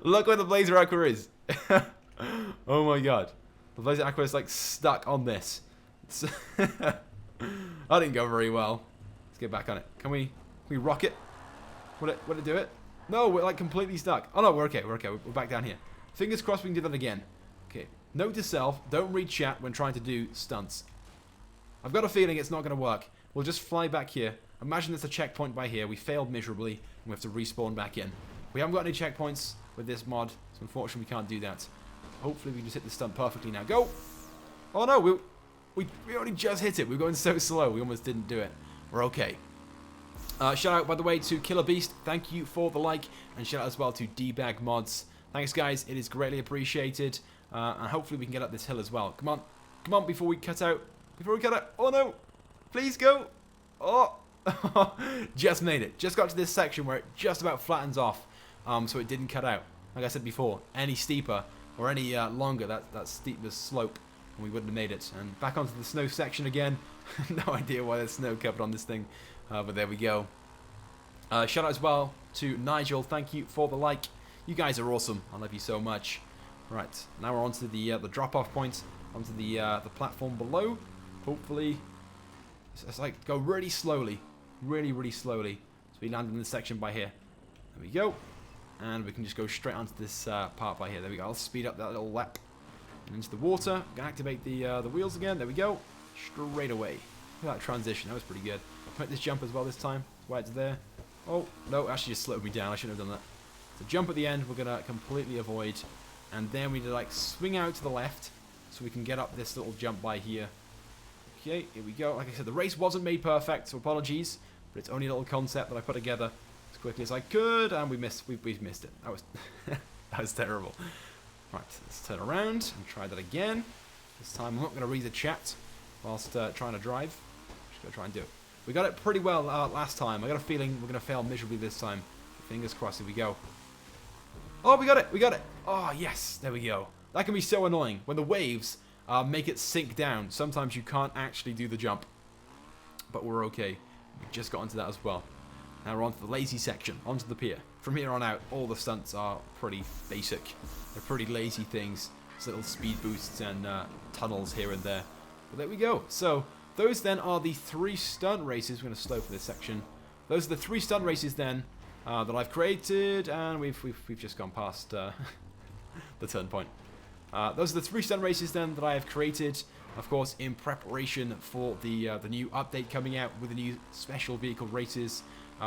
Look where the Blazer Aqua is! Oh, my God. The Blazer Aqua is like stuck on this. That didn't go very well. Let's get back on it. Can we rock it? Would it do it? No, we're like completely stuck. Oh no, we're okay. We're okay. We're back down here. Fingers crossed we can do that again. Okay. Note to self: don't read chat when trying to do stunts. I've got a feeling it's not going to work. We'll just fly back here. Imagine there's a checkpoint by here. We failed miserably, and we have to respawn back in. We haven't got any checkpoints with this mod, so unfortunately we can't do that. Hopefully we can just hit the stunt perfectly now. Go! Oh no, we only just hit it. We were going so slow. We almost didn't do it. We're okay. Shout out, by the way, to Killer Beast. Thank you for the like, and shout out as well to D-Bag Mods. Thanks, guys. It is greatly appreciated, and hopefully we can get up this hill as well. Come on, before we cut out. Oh no! Please go! Oh! Just made it. Just got to this section where it just about flattens off, so it didn't cut out. Like I said before, any steeper or any longer, that steepness slope, and we wouldn't have made it. And back onto the snow section again. No idea why there's snow covered on this thing, but there we go. Shout out as well to Nigel. Thank you for the like. You guys are awesome. I love you so much. Right, now we're onto the drop-off point, onto the platform below. Hopefully, it's like go really slowly, really slowly. So we land in this section by here. There we go, and we can just go straight onto this part by here. There we go. I'll speed up that little lap and into the water. Gonna activate the wheels again. There we go. Straight away. Look at that transition. That was pretty good. I'll make this jump as well this time. That's why it's there. Oh no, actually just slowed me down. I shouldn't have done that. So jump at the end. We're gonna completely avoid, and then we need to like swing out to the left so we can get up this little jump by here. Okay, here we go. Like I said, the race wasn't made perfect, so apologies, but it's only a little concept that I put together as quickly as I could, and we missed it. That was that was terrible. Right, let's turn around and try that again. This time I'm not going to read the chat whilst trying to drive. Just going to try and do it. We got it pretty well last time. I got a feeling we're going to fail miserably this time. Fingers crossed. Here we go. Oh, we got it. Oh, yes. There we go. That can be so annoying when the waves make it sink down. Sometimes you can't actually do the jump. But we're okay. We just got onto that as well. Now we're onto the lazy section, onto the pier. From here on out, all the stunts are pretty basic. They're pretty lazy things. Just little speed boosts and tunnels here and there. But there we go. So those then are the 3 stunt races. We're going to slow for this section. Those are the 3 stunt races then that I've created, and we've just gone past the turn point. Those are the 3 stunt races then that I have created, of course, in preparation for the new update coming out with the new special vehicle races.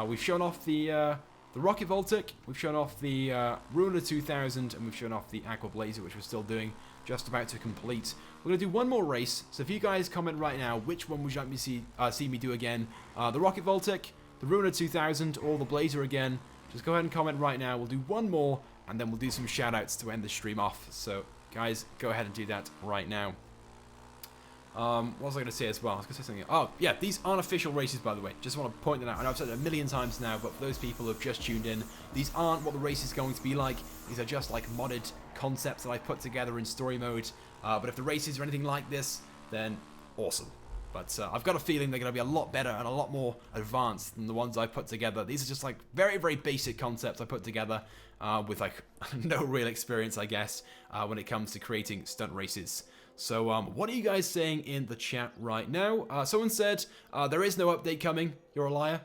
We've shown off the Rocket Voltic, we've shown off the Ruiner 2000, and we've shown off the Aqua Blazer, which we're still doing, just about to complete. We're going to do one more race, so if you guys comment right now, which one would you like me to see me do again? The Rocket Voltic, the Ruiner 2000, or the Blazer again? Just go ahead and comment right now. We'll do one more, and then we'll do some shout-outs to end the stream off. So, guys, go ahead and do that right now. What was I going to say as well? I was going to say something. Oh, yeah, these aren't official races, by the way. Just want to point that out. I know I've said it a million times now, but for those people who have just tuned in, these aren't what the race is going to be like. These are just like modded concepts that I put together in story mode. But if the races are anything like this, then awesome. But I've got a feeling they're going to be a lot better and a lot more advanced than the ones I put together. These are just like very, very basic concepts I put together with like no real experience, I guess, when it comes to creating stunt races. So what are you guys saying in the chat right now? Someone said there is no update coming. You're a liar.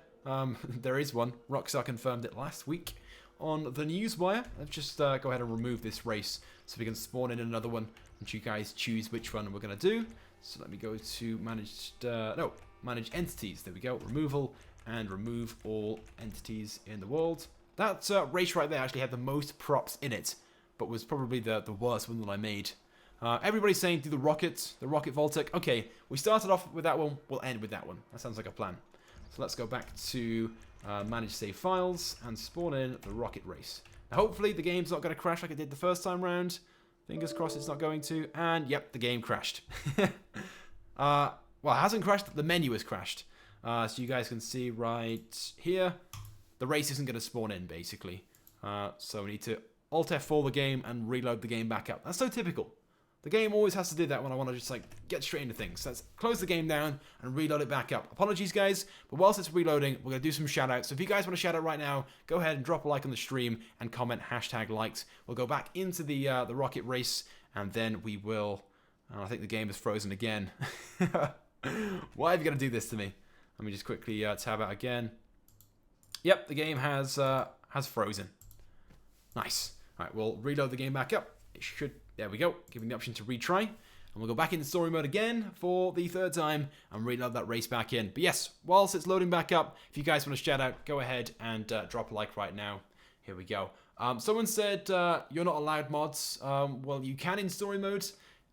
There is one. Rockstar confirmed it last week on the newswire. Let's just go ahead and remove this race so we can spawn in another one and you guys choose which one we're going to do. So let me go to manage entities. There we go. Removal and remove all entities in the world. That race right there actually had the most props in it, but was probably the worst one that I made. Everybody's saying do the Rocket Voltic. Okay, we started off with that one. We'll end with that one. That sounds like a plan. So let's go back to manage save files and spawn in the Rocket race. Now, hopefully the game's not going to crash like it did the first time round. Fingers crossed it's not going to. And yep, the game crashed. Well, it hasn't crashed. The menu has crashed. So you guys can see right here, the race isn't going to spawn in, basically. So we need to Alt F4 the game and reload the game back up. That's so typical. The game always has to do that when I want to just like get straight into things. So let's close the game down and reload it back up. Apologies, guys, but whilst it's reloading, we're going to do some shout-outs. So if you guys want to shout out right now, go ahead and drop a like on the stream and comment #liked. We'll go back into the Rocket race, and then we will And I think the game is frozen again. Why have you got to do this to me? Let me just quickly tab out again. Yep, the game has frozen. Nice. All right, we'll reload the game back up. It should. There we go. Giving the option to retry. And we'll go back into story mode again for the third time and reload that race back in. But yes, whilst it's loading back up, if you guys want to shout out, go ahead and drop a like right now. Here we go. Someone said you're not allowed mods. Well, you can in story mode.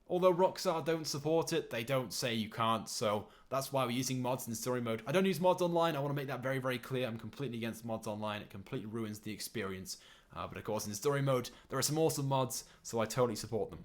Although Rockstar don't support it, they don't say you can't, so that's why we're using mods in story mode. I don't use mods online, I want to make that very, very clear. I'm completely against mods online, it completely ruins the experience. But of course, in story mode, there are some awesome mods, so I totally support them.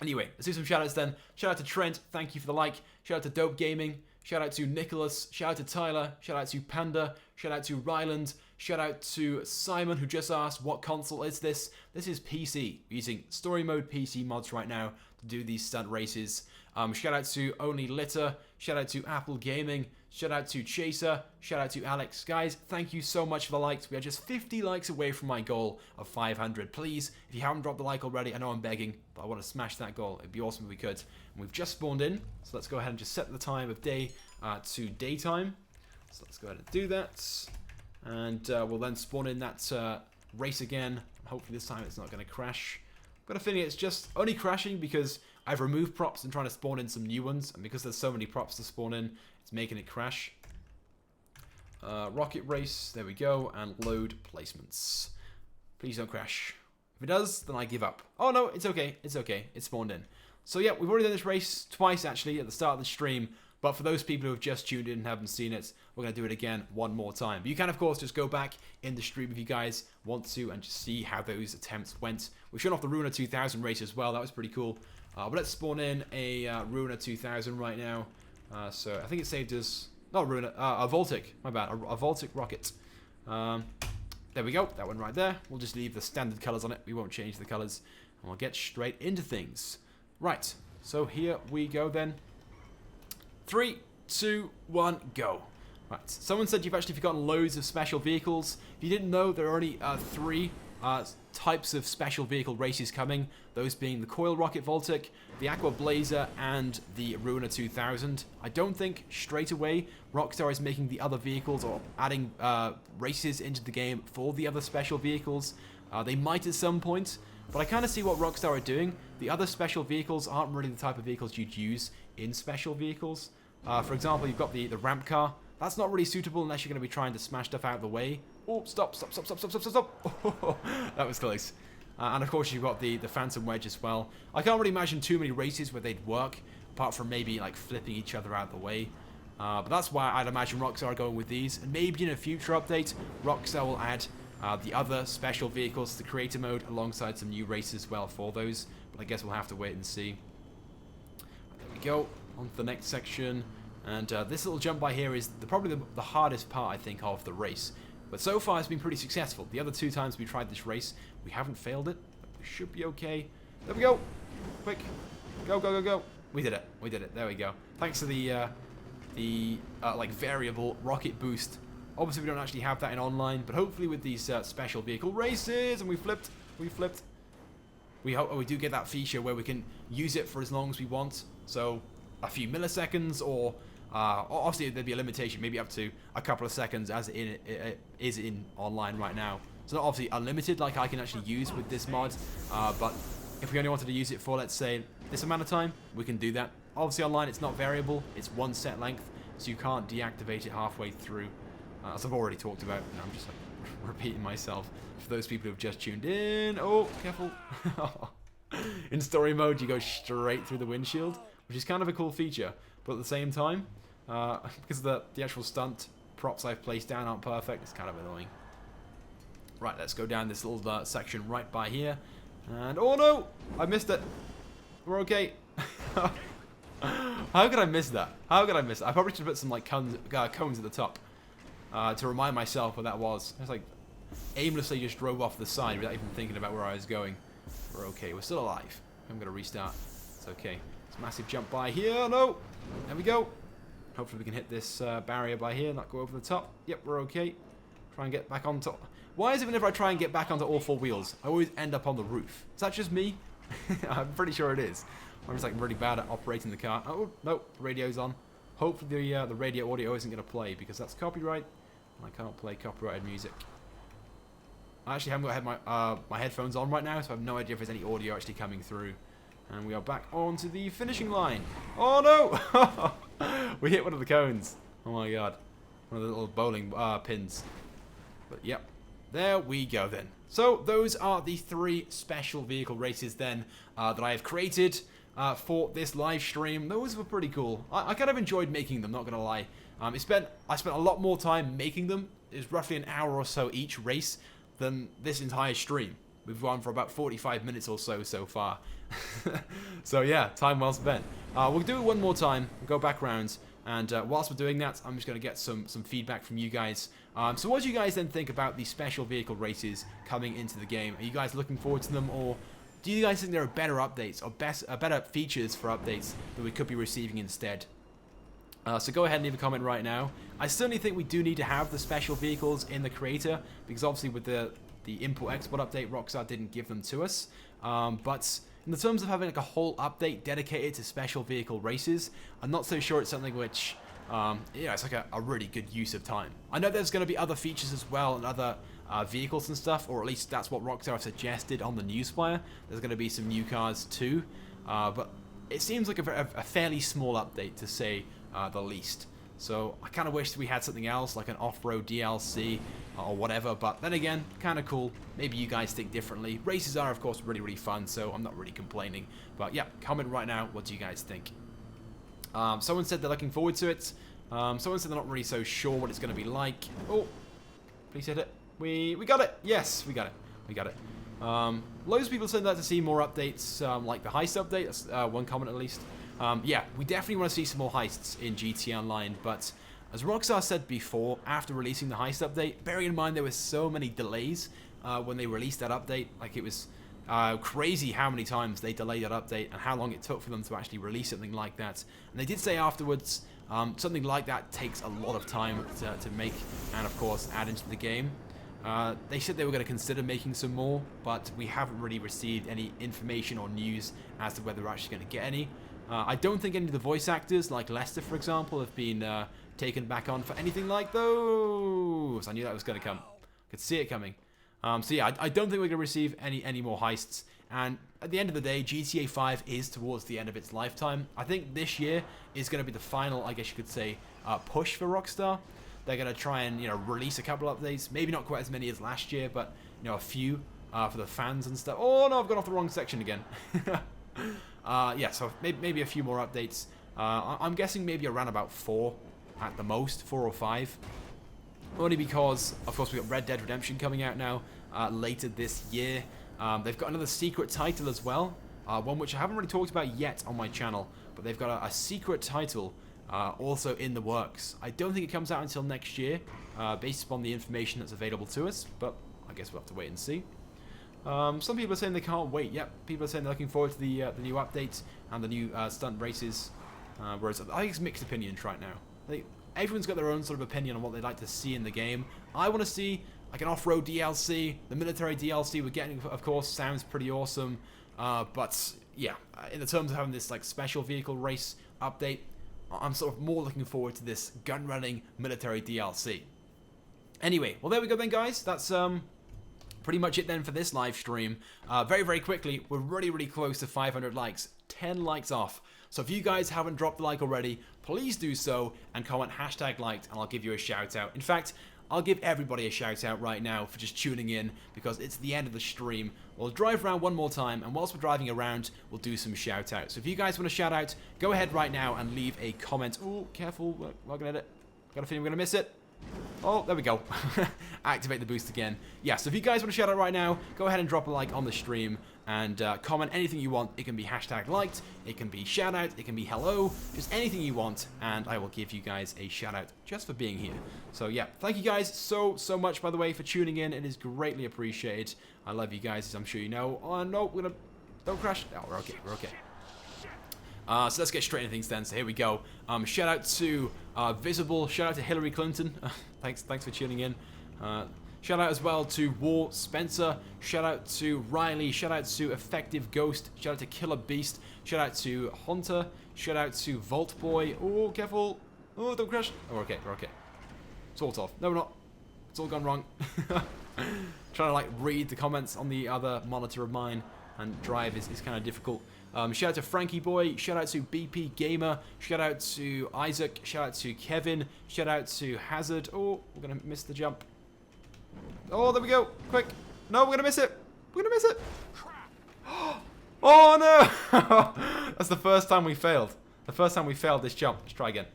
Anyway, let's do some shoutouts then. Shout out to Trent, thank you for the like. Shout out to Dope Gaming. Shout out to Nicholas. Shout out to Tyler. Shout out to Panda. Shout out to Ryland. Shout out to Simon, who just asked, what console is this? This is PC. We're using story mode PC mods right now to do these stunt races. Shout out to Only Litter. Shout out to Apple Gaming. Shout out to Chaser. Shout out to Alex. Guys, thank you so much for the likes. We are just 50 likes away from my goal of 500. Please, if you haven't dropped the like already, I know I'm begging, but I want to smash that goal. It'd be awesome if we could. And we've just spawned in, so let's go ahead and just set the time of day to daytime. So let's go ahead and do that. And we'll then spawn in that race again. Hopefully this time it's not going to crash. I've got a feeling it's just only crashing because I've removed props and trying to spawn in some new ones. And because there's so many props to spawn in, it's making it crash. Rocket race, there we go. And load placements. Please don't crash. If it does, then I give up. Oh no, it's okay. It's okay. It's spawned in. So yeah, we've already done this race twice actually at the start of the stream. But for those people who have just tuned in and haven't seen it, we're going to do it again one more time. But you can, of course, just go back in the stream if you guys want to and just see how those attempts went. We've shown off the Ruiner 2000 race as well. That was pretty cool. But let's spawn in a Ruiner 2000 right now. So I think it saved us... Not Ruiner, a voltic. My bad. A voltic rocket. There we go. That one right there. We'll just leave the standard colors on it. We won't change the colors. And we'll get straight into things. Right. So here we go then. 3, 2, 1, go. Right, someone said you've actually forgotten loads of special vehicles. If you didn't know, there are only 3 types of special vehicle races coming. Those being the Coil Rocket Voltic, the Aqua Blazer, and the Ruiner 2000. I don't think straight away Rockstar is making the other vehicles or adding races into the game for the other special vehicles. They might at some point, but I kind of see what Rockstar are doing. The other special vehicles aren't really the type of vehicles you'd use in special vehicles. For example, you've got the ramp car. That's not really suitable unless you're going to be trying to smash stuff out of the way. Oh, stop. Oh, that was close. And of course, you've got the Phantom Wedge as well. I can't really imagine too many races where they'd work, apart from maybe like flipping each other out of the way. But that's why I'd imagine Rockstar are going with these. And maybe in a future update, Rockstar will add the other special vehicles to the creator mode alongside some new races as well for those. But I guess we'll have to wait and see. There we go. On to the next section. And this little jump by here is probably the hardest part, I think, of the race. But so far, it's been pretty successful. The other 2 times we tried this race, we haven't failed it. But we should be okay. There we go. Quick. Go. We did it. There we go. Thanks to the like variable rocket boost. Obviously, we don't actually have that in online. But hopefully with these special vehicle races, and we flipped. We hope we do get that feature where we can use it for as long as we want. So a few milliseconds, or obviously there'd be a limitation, maybe up to a couple of seconds, as it is in online right now. So not obviously unlimited like I can actually use with this mod, but if we only wanted to use it for, let's say, this amount of time, we can do that. Obviously online it's not variable, it's one set length, so you can't deactivate it halfway through, as I've already talked about. And I'm just like repeating myself for those people who have just tuned in. Oh, careful. In story mode you go straight through the windshield, which is kind of a cool feature, but at the same time, because the actual stunt props I've placed down aren't perfect, it's kind of annoying. Right, let's go down this little section right by here, and oh no, I missed it. We're okay. How could I miss that? I probably should have put some like cones at the top to remind myself what that was. I was like aimlessly just drove off the side without even thinking about where I was going. We're okay. We're still alive. I'm gonna restart. It's okay. It's a massive jump by here. No! There we go. Hopefully we can hit this barrier by here, not go over the top. Yep, we're okay. Try and get back on top. Why is it whenever I try and get back onto all 4 wheels, I always end up on the roof? Is that just me? I'm pretty sure it is. I'm just like really bad at operating the car. Oh, no, radio's on. Hopefully the radio audio isn't going to play because that's copyright. And I can't play copyrighted music. I actually haven't got my headphones on right now, so I have no idea if there's any audio actually coming through. And we are back onto the finishing line. Oh no! We hit one of the cones. Oh my god. One of the little bowling pins. But yep. There we go then. So those are the 3 special vehicle races then that I have created for this live stream. Those were pretty cool. I kind of enjoyed making them, not gonna lie. I spent a lot more time making them. It was roughly an hour or so each race than this entire stream. We've gone for about 45 minutes or so far. So yeah, time well spent. We'll do it one more time, we'll go back round, and whilst we're doing that, I'm just going to get some feedback from you guys. So what do you guys then think about the special vehicle races coming into the game? Are you guys looking forward to them, or do you guys think there are better updates, or better features for updates that we could be receiving instead? So go ahead and leave a comment right now. I certainly think we do need to have the special vehicles in the creator, because obviously with the import-export update, Rockstar didn't give them to us. But in the terms of having like a whole update dedicated to special vehicle races, I'm not so sure it's something which, it's like a really good use of time. I know there's going to be other features as well and other vehicles and stuff, or at least that's what Rockstar have suggested on the newswire. There's going to be some new cars too, but it seems like a fairly small update to say the least. So I kind of wish we had something else, like an off-road DLC or whatever, but then again, kind of cool. Maybe you guys think differently. Races are, of course, really, really fun, so I'm not really complaining. But yeah, comment right now, what do you guys think? Someone said they're looking forward to it. Someone said they're not really so sure what it's going to be like. Oh, please hit it. We got it. Yes, we got it. We got it. Loads of people said that to see more updates, like the heist update. That's one comment at least. Yeah, we definitely want to see some more heists in GTA Online, but as Rockstar said before, after releasing the heist update, bearing in mind there were so many delays when they released that update, like it was crazy how many times they delayed that update and how long it took for them to actually release something like that. And they did say afterwards, something like that takes a lot of time to make and of course add into the game. They said they were going to consider making some more, but we haven't really received any information or news as to whether we're actually going to get any. I don't think any of the voice actors, like Lester for example, have been taken back on for anything like those. I knew that was going to come. I could see it coming. So yeah, I don't think we're going to receive any more heists. And at the end of the day, GTA 5 is towards the end of its lifetime. I think this year is going to be the final, I guess you could say, push for Rockstar. They're going to try and release a couple of updates. Maybe not quite as many as last year, but a few for the fans and stuff. Oh no, I've gone off the wrong section again. Yeah, so maybe a few more updates. I'm guessing maybe around about 4 at the most, 4 or 5. Only because, of course, we've got Red Dead Redemption coming out now later this year. They've got another secret title as well, one which I haven't really talked about yet on my channel, but they've got a secret title also in the works. I don't think it comes out until next year, based upon the information that's available to us, but I guess we'll have to wait and see. Some people are saying they can't wait. Yep, people are saying they're looking forward to the new updates and the new stunt races. Whereas I think it's mixed opinions right now. I think everyone's got their own sort of opinion on what they'd like to see in the game. I want to see like an off-road DLC. The military DLC we're getting, of course, sounds pretty awesome. But yeah, in the terms of having this like special vehicle race update, I'm sort of more looking forward to this gun-running military DLC. Anyway, well there we go then, guys. That's pretty much it then for this live stream. Very, very quickly, we're really, really close to 500 likes. 10 likes off. So if you guys haven't dropped a like already, please do so and comment #liked and I'll give you a shout out. In fact, I'll give everybody a shout out right now for just tuning in because it's the end of the stream. We'll drive around one more time, and whilst we're driving around, we'll do some shout outs. So if you guys want to shout out, go ahead right now and leave a comment. Oh, careful, we're looking at it. Got a feeling we're going to miss it. Oh, there we go. Activate the boost again. Yeah, so if you guys want to shout out right now, go ahead and drop a like on the stream and comment anything you want. It can be #liked, it can be shout out, it can be hello, just anything you want, and I will give you guys a shout out just for being here. So yeah, thank you guys so much, by the way, for tuning in. It is greatly appreciated. I love you guys, as I'm sure you know. Oh no, don't crash. Oh, we're okay, we're okay. So let's get straight into things then. So here we go. Shout out to Visible. Shout out to Hillary Clinton. Thanks for tuning in. Shout out as well to War Spencer. Shout out to Riley. Shout out to Effective Ghost. Shout out to Killer Beast. Shout out to Hunter. Shout out to Vault Boy. Oh, careful. Oh, don't crash. Oh, we're okay. We're okay. Sort of. No, we're not. It's all gone wrong. Trying to like read the comments on the other monitor of mine and drive is kind of difficult. Shout out to Frankie Boy. Shout out to BP Gamer. Shout out to Isaac. Shout out to Kevin. Shout out to Hazard. Oh, we're going to miss the jump. Oh, there we go. Quick. No, we're going to miss it. We're going to miss it. Oh, no. That's the first time we failed. The first time we failed this jump. Let's try again.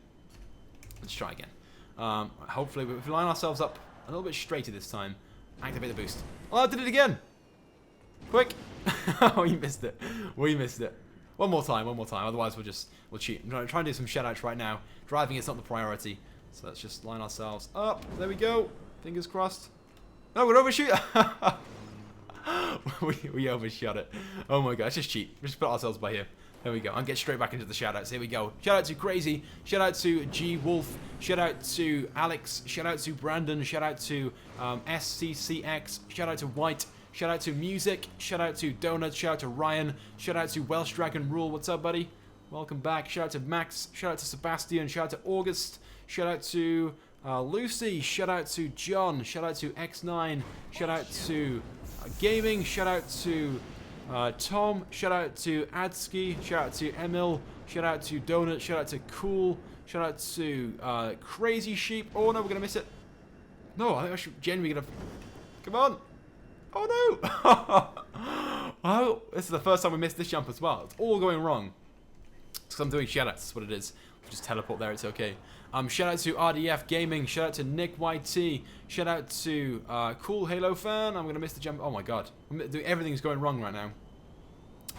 Let's try again. Hopefully, if we line ourselves up a little bit straighter this time, activate the boost. Oh, I did it again. Quick. Oh, you missed it. We missed it. One more time. Otherwise, we'll cheat. I'm trying to do some shoutouts right now. Driving is not the priority. So let's just line ourselves up. There we go. Fingers crossed. No, we're overshoot. we overshot it. Oh my god, let's just cheat. Just put ourselves by here. There we go. I'll get straight back into the shoutouts. Here we go. Shout out to Crazy. Shout out to G Wolf. Shout out to Alex. Shout out to Brandon. Shout out to SCCX. Shout out to White. Shout out to Music. Shout out to Donuts. Shout out to Ryan. Shout out to Welsh Dragon Rule. What's up, buddy? Welcome back. Shout out to Max. Shout out to Sebastian. Shout out to August. Shout out to Lucy. Shout out to John. Shout out to X9. Shout out to Gaming. Shout out to Tom. Shout out to Adski. Shout out to Emil. Shout out to Donut. Shout out to Cool. Shout out to Crazy Sheep. Oh no, we're gonna miss it. No, I think I should genuinely gonna. Come on. Oh no. Oh, this is the first time we missed this jump as well. It's all going wrong. Because I'm doing shoutouts. That's what it is. Just teleport there. It's okay. Shout out to RDF Gaming. Shout out to Nick YT. Shout out to Cool Halo Fan. I'm gonna miss the jump. Oh my god. Everything's going wrong right now.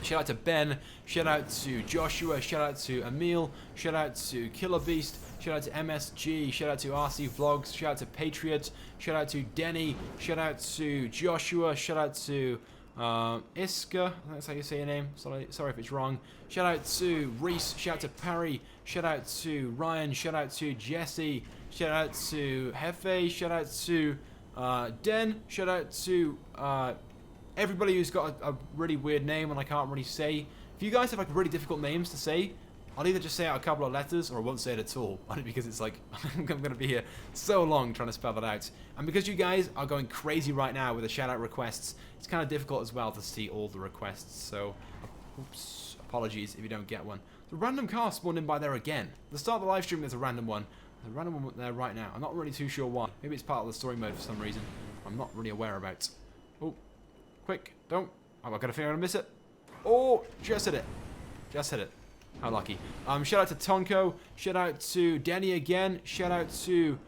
Shout out to Ben. Shout out to Joshua. Shout out to Emil. Shout out to Killer Beast. Shout out to MSG. Shout out to RC Vlogs. Shout out to Patriot. Shout out to Denny. Shout out to Joshua. Shout out to Iska. I think that's how you say your name. Sorry if it's wrong. Shout out to Reese. Shout out to Parry. Shout out to Ryan. Shout out to Jesse. Shout out to Hefe. Shout out to Den. Shout out to everybody who's got a really weird name and I can't really say. If you guys have like really difficult names to say, I'll either just say out a couple of letters or I won't say it at all. Only because it's like, I'm going to be here so long trying to spell that out. And because you guys are going crazy right now with the shout out requests, it's kind of difficult as well to see all the requests. So, oops, apologies if you don't get one. The random car spawned in by there again. At the start of the live stream there's a random one. There's a random one there right now. I'm not really too sure why. Maybe it's part of the story mode for some reason. I'm not really aware about. Oh, quick, don't. Oh, I've got a feeling I'm going to miss it. Oh, just hit it. Just hit it. How lucky. Shout out to Tonko. Shout out to Danny again. Shout out to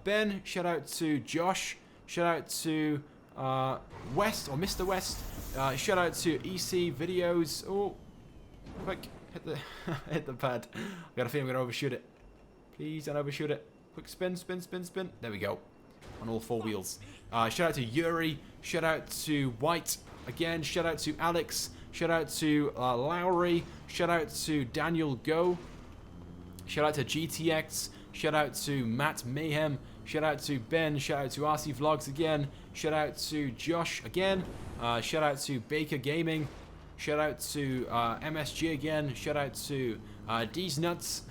Ben. Shout out to Josh. Shout out to West or Mr. West. Shout out to EC Videos. Oh, quick, hit the hit the pad. I got a feeling I'm gonna overshoot it. Please don't overshoot it. Quick spin, spin, spin, spin. There we go. On all four wheels. Shout out to Yuri. Shout out to White again. Shout out to Alex. Shout out to Lowry. Shout out to Daniel Go. Shout out to GTX. Shout out to Matt Mayhem. Shout out to Ben. Shout out to RC Vlogs again. Shout out to Josh again. Shout out to Baker Gaming. Shout out to MSG again. Shout out to D's Nuts.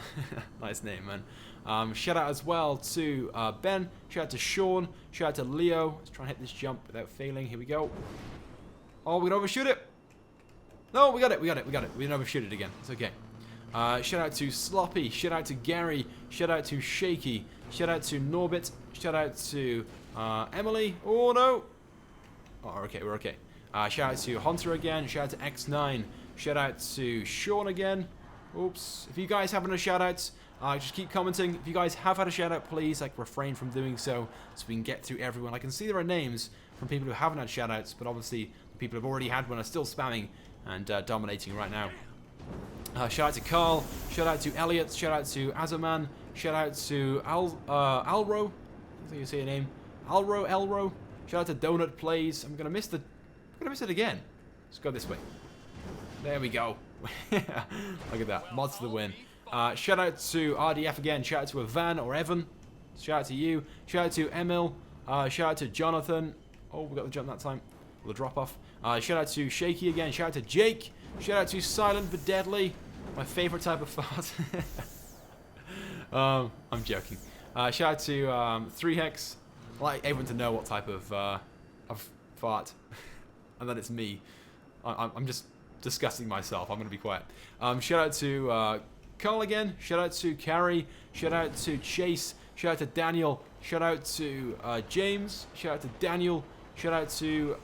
Nice name, man. Shout out as well to Ben. Shout out to Sean. Shout out to Leo. Let's try and hit this jump without failing. Here we go. Oh, we're gonna overshoot it. No, we got it. We didn't overshoot it again. It's okay. Shout out to Sloppy. Shout out to Gary. Shout out to Shaky. Shout out to Norbit. Shout out to Emily. Oh, no. Oh, okay. We're okay. Shout out to Hunter again. Shout out to X9. Shout out to Sean again. Oops. If you guys haven't had a shout out, just keep commenting. If you guys have had a shout out, please refrain from doing so we can get through everyone. I can see there are names from people who haven't had shout outs, but obviously the people who have already had one are still spamming and dominating right now. Shout out to Carl. Shout out to Elliot. Shout out to Azaman. Shout out to Alro. I think you say your name. Elro. Shout out to Donut Plays. I'm gonna miss it again. Let's go this way. There we go. Look at that. Mods to the win. Shout out to RDF again. Shout out to Evan or Evan. Shout out to you. Shout out to Emil. Shout out to Jonathan. Oh, we got the jump that time. Or the drop off. Shout out to Shaky again. Shout out to Jake. Shout out to Silent but Deadly. My favorite type of fart. I'm joking. Shout out to 3hex. I like everyone to know what type of fart. And then it's me. I'm just discussing myself. I'm going to be quiet. Shout out to Carl again. Shout out to Carrie. Shout out to Chase. Shout out to Daniel. Shout out to James. Shout out to Daniel. Shout out to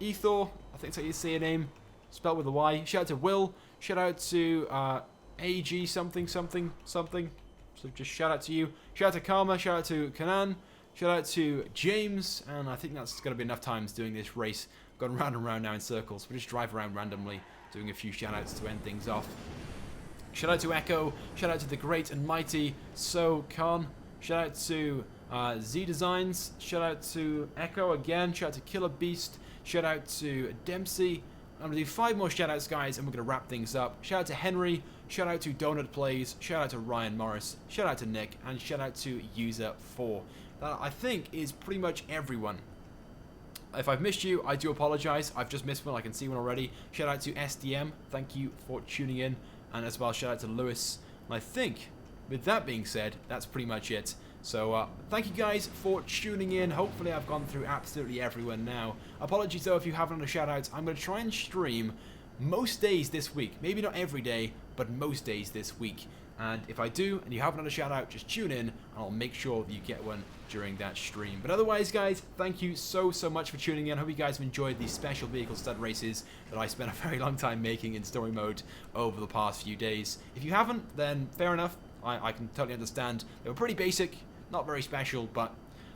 Ethor. I think that's how you say your name. Spelled with a Y. Shout out to Will. Shout out to AG something something something. So just shout out to you. Shout out to Karma. Shout out to Kanan. Shout out to James. And I think that's going to be enough times doing this race. Gone round and round now in circles. We just drive around randomly, doing a few shout outs to end things off. Shout out to Echo. Shout out to the great and mighty So Khan. Shout out to Z Designs. Shout out to Echo again. Shout out to Killer Beast. Shout out to Dempsey. I'm going to do 5 more shout outs, guys, and we're going to wrap things up. Shout out to Henry. Shout out to Donut Plays. Shout out to Ryan Morris. Shout out to Nick. And shout out to User4. That, I think, is pretty much everyone. If I've missed you, I do apologize. I've just missed one. I can see one already. Shout out to SDM. Thank you for tuning in. And as well, shout out to Lewis. And I think, with that being said, that's pretty much it. So, thank you guys for tuning in. Hopefully, I've gone through absolutely everyone now. Apologies, though, if you haven't had a shout-out. I'm going to try and stream most days this week. Maybe not every day, but most days this week. And if I do, and you haven't had a shout-out, just tune in, and I'll make sure that you get one during that stream. But otherwise, guys, thank you so much for tuning in. I hope you guys have enjoyed these special vehicle stud races that I spent a very long time making in story mode over the past few days. If you haven't, then fair enough. I can totally understand. They were pretty basic. Not very special, but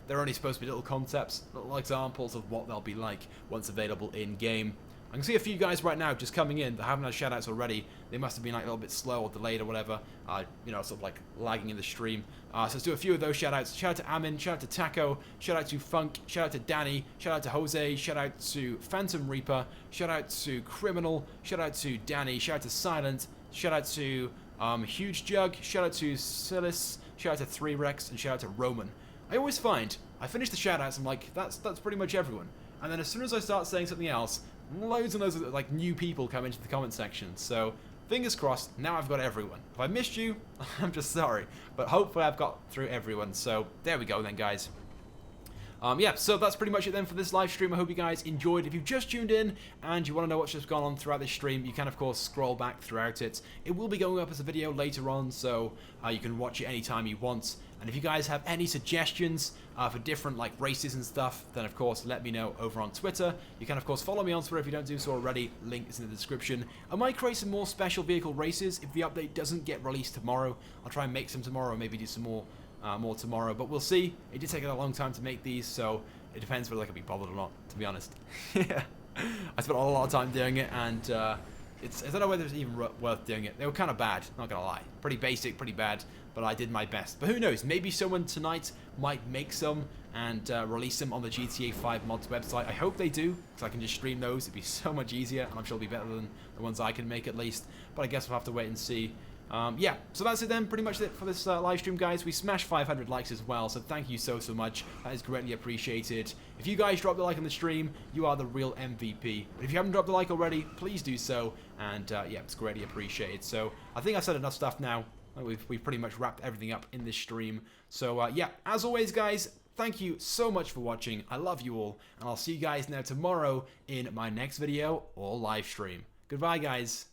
they're only supposed to be little concepts, little examples of what they'll be like once available in-game. I can see a few guys right now just coming in that haven't had shoutouts already. They must have been like a little bit slow or delayed or whatever, you know, sort of like lagging in the stream. So let's do a few of those shoutouts. Shout out to Amin, shout out to Taco, shout out to Funk, shout out to Danny, shout out to Jose, shout out to Phantom Reaper, shout out to Criminal, shout out to Danny, shout out to Silent, shout out to Huge Jug, shout out to Silas, shout out to 3Rex, and shout out to Roman. I always find, I finish the shoutouts, I'm like, that's pretty much everyone. And then as soon as I start saying something else, loads and loads of like new people come into the comment section. So fingers crossed, now I've got everyone. If I missed you, I'm just sorry. But hopefully I've got through everyone. So there we go then, guys. Yeah, so that's pretty much it then for this live stream. I hope you guys enjoyed. If you've just tuned in and you want to know what's just gone on throughout this stream, you can, of course, scroll back throughout it. It will be going up as a video later on, so you can watch it anytime you want. And if you guys have any suggestions for different like races and stuff, then, of course, let me know over on Twitter. You can, of course, follow me on Twitter if you don't do so already. Link is in the description. I might create some more special vehicle races if the update doesn't get released tomorrow. I'll try and make some tomorrow, maybe do some more tomorrow, but we'll see. It did take a long time to make these, so it depends whether I can be bothered or not, to be honest. Yeah, I spent a lot of time doing it, and I don't know whether it's even worth doing it. They were kind of bad, not gonna lie. Pretty basic, pretty bad, but I did my best. But who knows, maybe someone tonight might make some and release them on the GTA 5 mods website. I hope they do, because I can just stream those. It'd be so much easier, and I'm sure it'll be better than the ones I can make at least. But I guess we'll have to wait and see. Yeah, so that's it then, pretty much it for this live stream, guys. We smashed 500 likes as well, so thank you so much. That is greatly appreciated. If you guys drop the like on the stream, you are the real MVP. But if you haven't dropped a like already, please do so, and yeah, it's greatly appreciated. So I think I've said enough stuff now. We've pretty much wrapped everything up in this stream. So yeah, as always, guys, thank you so much for watching. I love you all, and I'll see you guys now tomorrow in my next video or live stream. Goodbye, guys.